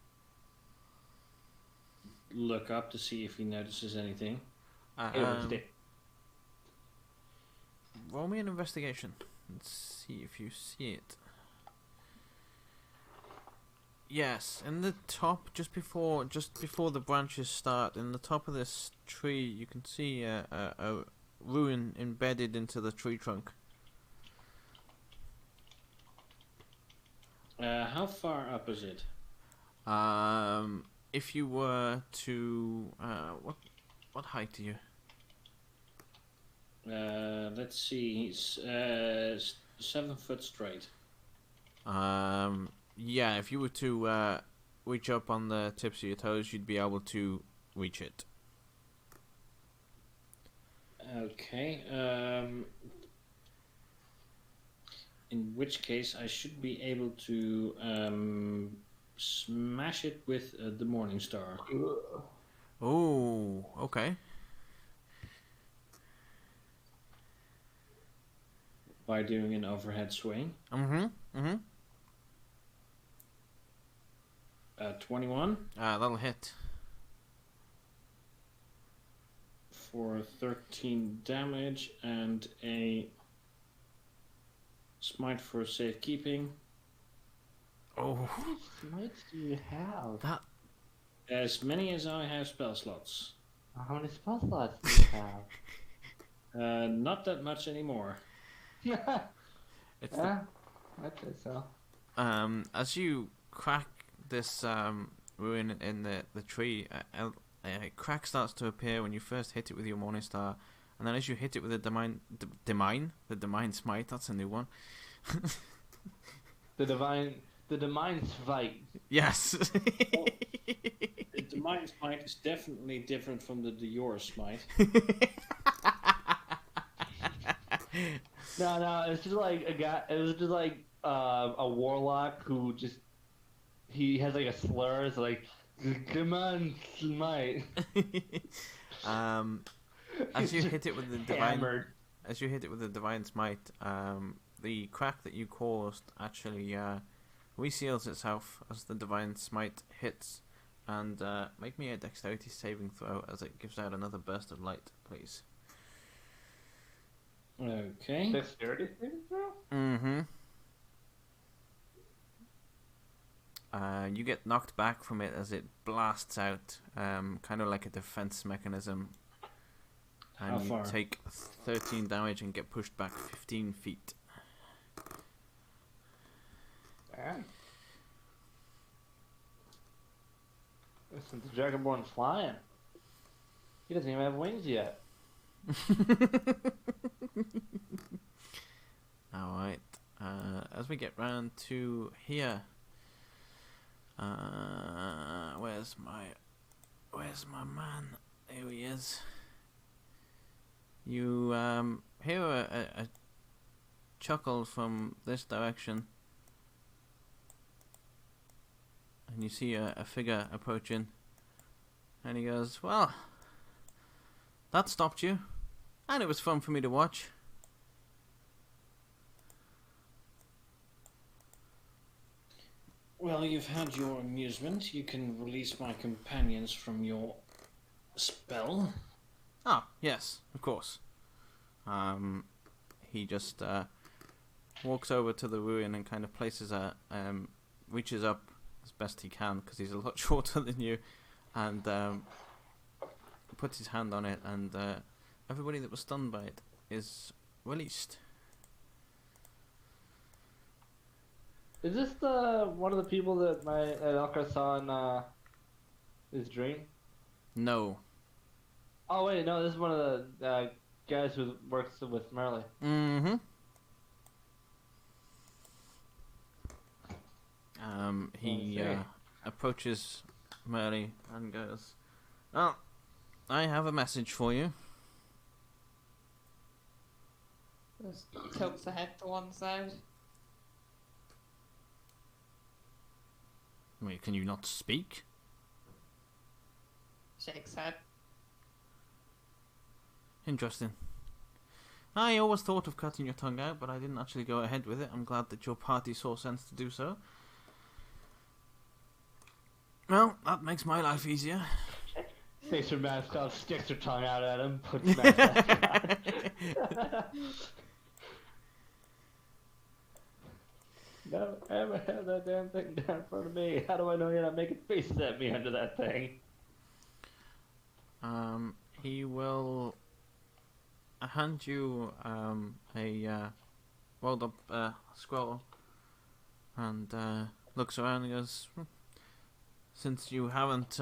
look up to see if he notices anything. Roll me an investigation and see if you see it. Yes, in the top, just before the branches start, in the top of this tree, you can see a ruin embedded into the tree trunk. How far up is it? If you were to what height are you? Let's see. He's 7 foot straight. Yeah, if you were to reach up on the tips of your toes, you'd be able to reach it. Okay. In which case, I should be able to smash it with the Morning Star. Oh, okay. By doing an overhead swing. 21 that'll hit. for 13 damage and a smite for safekeeping. Oh, How many smites do you have? that. As many as I have spell slots. How many spell slots do you have? Not that much anymore. It's Yeah, I'd say so. as you crack this ruin in the tree, a crack starts to appear when you first hit it with your Morning Star, and then as you hit it with the Divine Smite, that's a new one. The divine fight. Yes. The Divine Smite is definitely different from the Dior Smite. No, it's just like a guy. It was just like a warlock who just he has like a slur. It's like, come on, smite. As you hit it with the Hammered. divine smite, the crack that you caused actually reseals itself as the divine smite hits, and make me a dexterity saving throw as it gives out another burst of light, please. Okay. Dexterity saving throw? Mm-hmm. You get knocked back from it as it blasts out, kind of like a defense mechanism. And How you far? take 13 damage and get pushed back 15 feet. Damn. Listen, the Dragonborn's flying. He doesn't even have wings yet. Alright. As we get round to here. Where's my man? Here he is. You hear a chuckle from this direction, and you see a figure approaching, and he goes, "Well, that stopped you, and it was fun for me to watch." Well, you've had your amusement. You can release my companions from your spell. Ah, yes, of course. He just walks over to the ruin and kind of places a reaches up as best he can because he's a lot shorter than you, and puts his hand on it, and everybody that was stunned by it is released. Is this the one of the people that Elkar saw in his dream? No. Oh wait, no, this is one of the guys who works with Merle. Mm-hmm. He approaches Merle and goes, "Oh, I have a message for you." Just tilts the head to one side. Wait, can you not speak? Shakes head. Interesting. I always thought of cutting your tongue out, but I didn't actually go ahead with it. I'm glad that your party saw sense to do so. Well, that makes my life easier. Takes her mask off, sticks her tongue out at him, puts mask back on. Never ever have that damn thing down in front of me. How do I know you're not making faces at me under that thing? He will hand you a rolled up scroll, and looks around and goes, "Since you haven't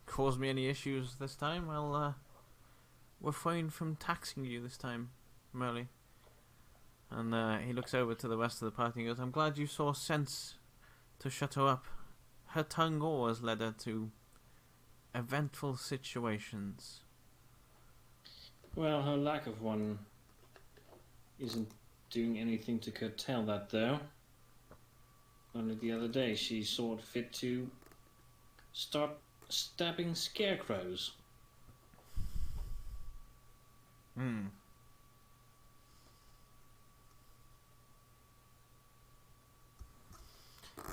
caused me any issues this time, I'll refrain from taxing you this time, Merle." And he looks over to the rest of the party and goes, "I'm glad you saw sense to shut her up. Her tongue always led her to eventful situations." Well, her lack of one isn't doing anything to curtail that, though. Only the other day she saw it fit to start stabbing scarecrows. Hmm.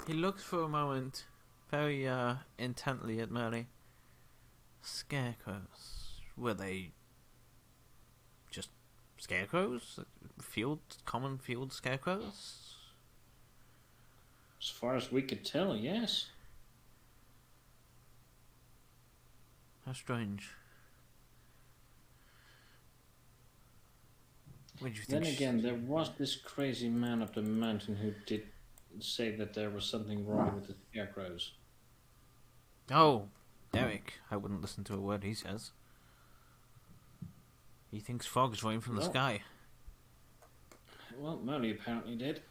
He looks for a moment very intently at Merle. Scarecrows. Were they just scarecrows? Common field scarecrows? As far as we could tell, yes. How strange. What did you think? Then again, there was this crazy man up the mountain who did say that there was something wrong with the scarecrows. Oh, Derek. I wouldn't listen to a word he says. He thinks frogs rain from the sky. Well, Molly apparently did.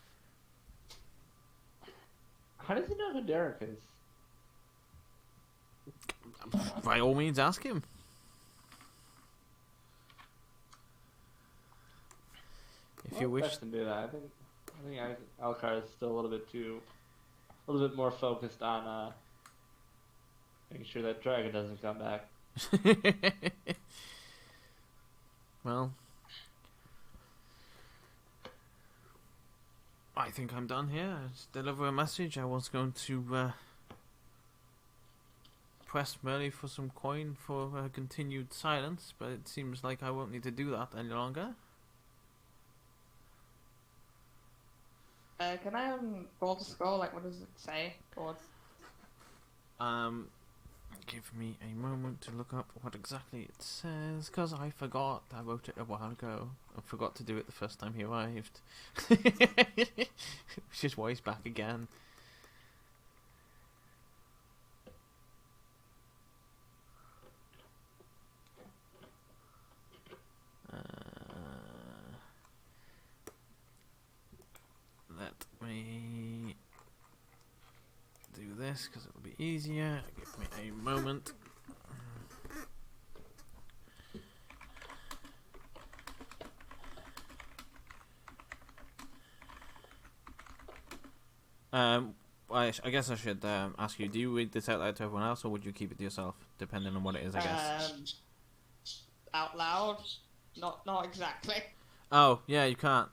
How does he know who Derek is? By all means, ask him. If you wish to do that, I think Alcar is still a little bit more focused on making sure that dragon doesn't come back. Well, I think I'm done here. Just deliver a message. I was going to press Merle for some coin for continued silence, but it seems like I won't need to do that any longer. Can I roll the scroll? Like, what does it say? Or... Give me a moment to look up what exactly it says, because I forgot. I wrote it a while ago. I forgot to do it the first time he arrived. Which is why he's back again. Let me do this because it'll be easier. Give me a moment. I guess I should ask you, do you read this out loud to everyone else, or would you keep it to yourself, depending on what it is, I guess? Out loud? Not exactly. Oh, yeah, you can't.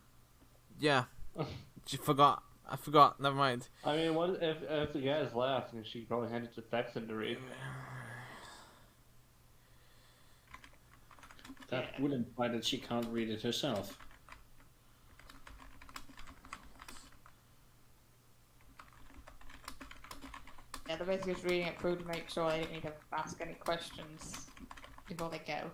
Yeah. I forgot, never mind. I mean, what if the guys left, and she probably handed it to Thexan to read? That would imply that she can't read it herself. Yeah, they're basically just reading it through to make sure they don't need to ask any questions before they go.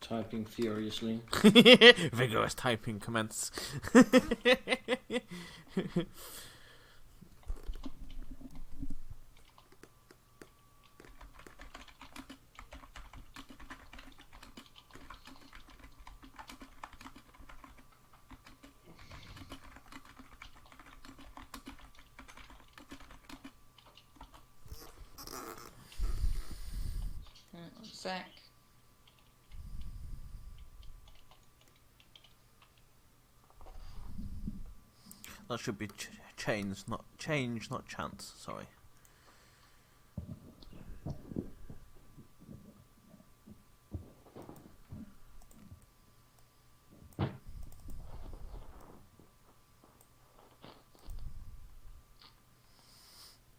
Typing furiously. Vigorous typing commence. One sec. That should be change, not chance. Sorry.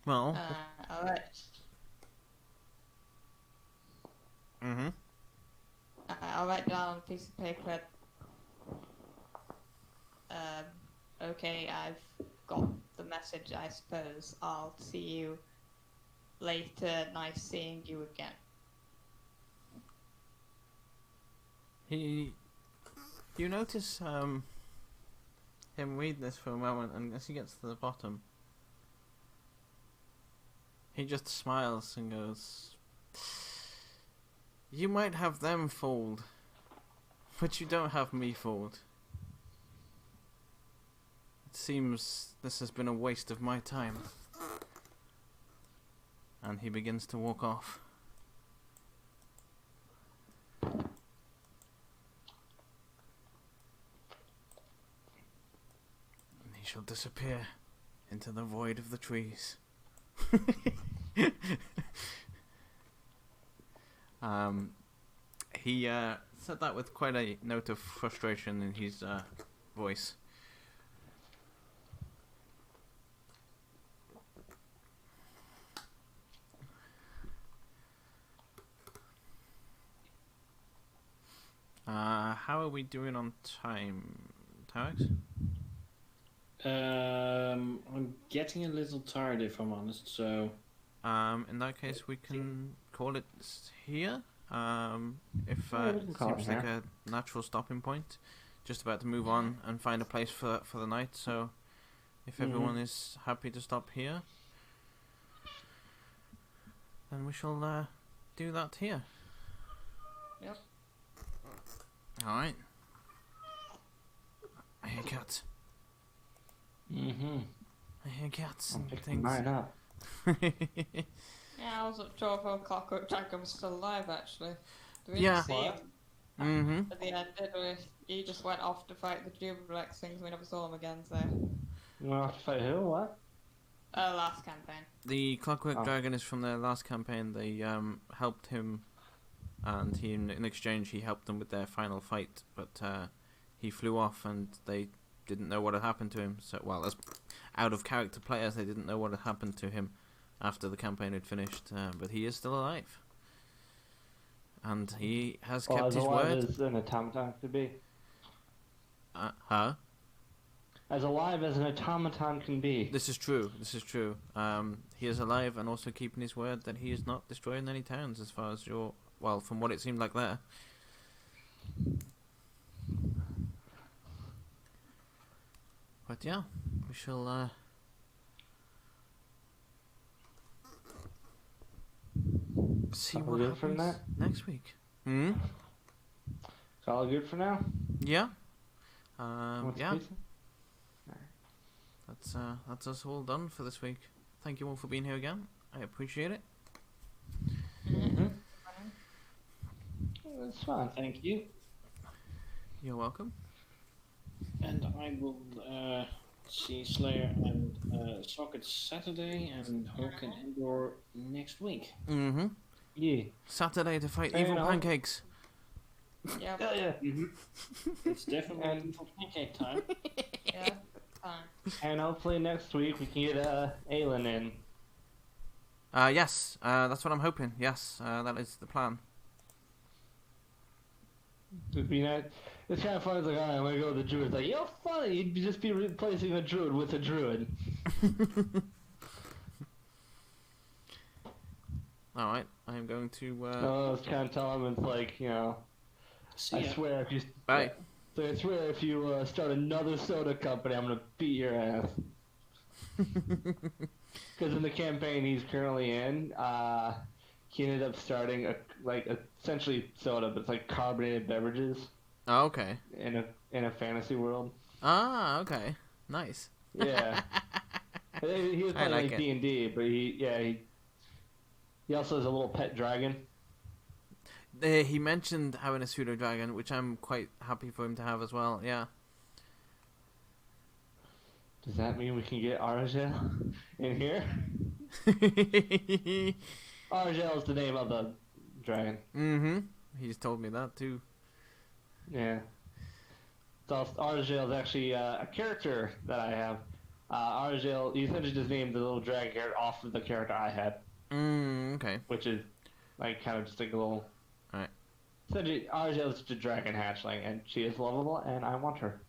Well. Alright. I'll write down on a piece of paper. Okay, I've got the message, I suppose. I'll see you later. Nice seeing you again. You notice him read this for a moment, and as he gets to the bottom, he just smiles and goes, "You might have them fooled, but you don't have me fooled. It seems this has been a waste of my time." And he begins to walk off. And he shall disappear into the void of the trees. He said that with quite a note of frustration in his voice. How are we doing on time, Tarex? I'm getting a little tired, if I'm honest, so... In that case, we can call it here. If it seems like a natural stopping point. Just about to move on and find a place for the night, so... If everyone is happy to stop here, then we shall do that here. Yep. Alright. I hear cats. I hear cats and things. Mine up. Yeah, I wasn't sure if our cockroach dragon was still alive, actually. We didn't Yeah. see him at the end, did we? He just went off to fight the Jubilex things, we never saw him again, so... You want to fight who? What? Last campaign. The Clockwork Dragon is from their last campaign. They helped him, and he in exchange he helped them with their final fight, but he flew off and they didn't know what had happened to him. So, well, as out of character players, they didn't know what had happened to him after the campaign had finished, but he is still alive. And he has kept his word. As an automaton could be. Huh? As alive as an automaton can be. This is true. This is true. He is alive and also keeping his word that he is not destroying any towns, as far as your... Well, from what it seemed like there. But yeah, we shall see All what good happens from that? next week. It's all good for now? Yeah. What's Yeah. pizza? That's us all done for this week. Thank you all for being here again. I appreciate it. It's fun. Thank you. You're welcome. And I will see Slayer and Socket Saturday and Hawk and Endor next week. Yeah. Saturday to fight Fair evil enough. pancakes. Yeah. Yeah. It's definitely evil pancake time. Yeah. Fine. And hopefully next week we can get Aelin in. Yes, that's what I'm hoping. Yes, that is the plan. It'd be nice. It's kind of funny. It's like, alright, I'm gonna go with the druid. It's like, you know, funny. You'd just be replacing a druid with a druid. Alright, I am going to. No, I was kind of telling him, it's like, you know, I swear if you. Right. So I swear if you start another soda company, I'm gonna beat your ass. Because in the campaign he's currently in, he ended up starting essentially soda, but it's like carbonated beverages. Oh, okay. In a fantasy world. Ah, okay. Nice. Yeah. He was playing like D&D, but he also has a little pet dragon. He mentioned having a pseudo dragon, which I'm quite happy for him to have as well. Yeah. Does that mean we can get Argel in here? Argel is the name of the dragon. Mm-hmm. He's told me that too. Yeah. So Argel is actually a character that I have. Argel, he essentially just named the little dragon character off of the character I had. Okay. Which is like kind of just like a little. Alright. Essentially, Argel is just a dragon hatchling, and she is lovable, and I want her.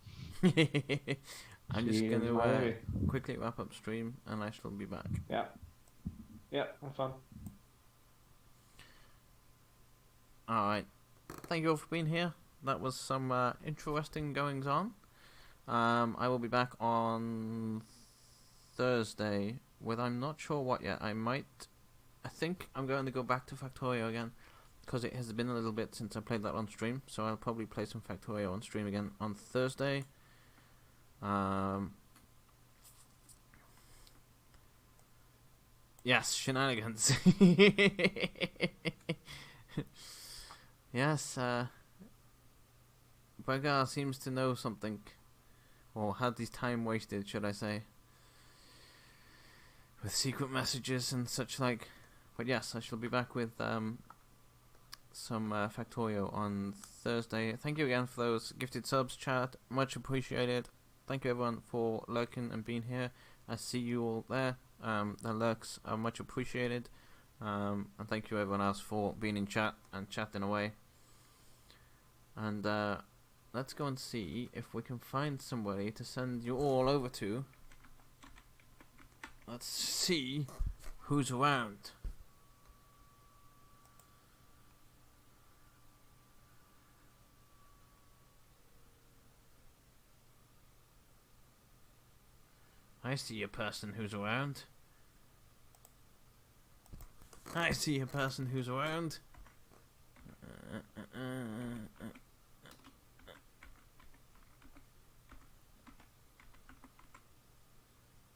I'm just going to quickly wrap up stream, and I shall be back. Yeah. Yeah, have fun. Alright. Thank you all for being here. That was some interesting goings on. I will be back on Thursday with I'm not sure what yet. I think I'm going to go back to Factorio again, because it has been a little bit since I played that on stream, so I'll probably play some Factorio on stream again on Thursday. Yes, shenanigans. Yes, Bragar seems to know something, or had his time wasted, should I say, with secret messages and such like. But yes, I shall be back with some Factorio on Thursday. Thank you again for those gifted subs, chat. Much appreciated. Thank you everyone for lurking and being here. I see you all there. The lurks are much appreciated. And thank you everyone else for being in chat and chatting away. And let's go and see if we can find somebody to send you all over to. Let's see who's around. I see a person who's around. I see a person who's around.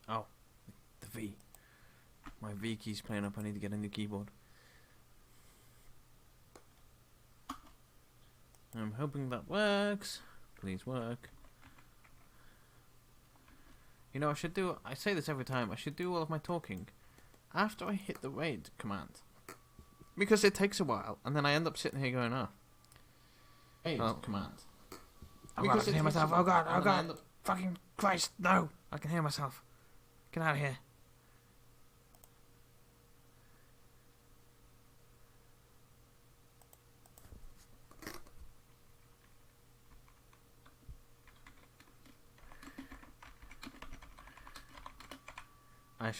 Oh, the V. My V key's playing up. I need to get a new keyboard. I'm hoping that works. Please work. You know, I say this every time, I should do all of my talking after I hit the raid command. Because it takes a while, and then I end up sitting here going, raid command. Oh god, I can hear myself, oh god, fucking Christ, no! I can hear myself. Get out of here. I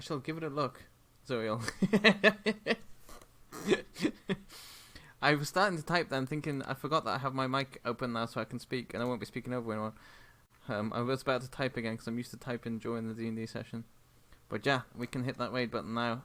shall give it a look, Zuriel. I was starting to type then, thinking I forgot that I have my mic open now so I can speak, and I won't be speaking over anyone. I was about to type again because I'm used to typing during the D&D session. But yeah, we can hit that raid button now.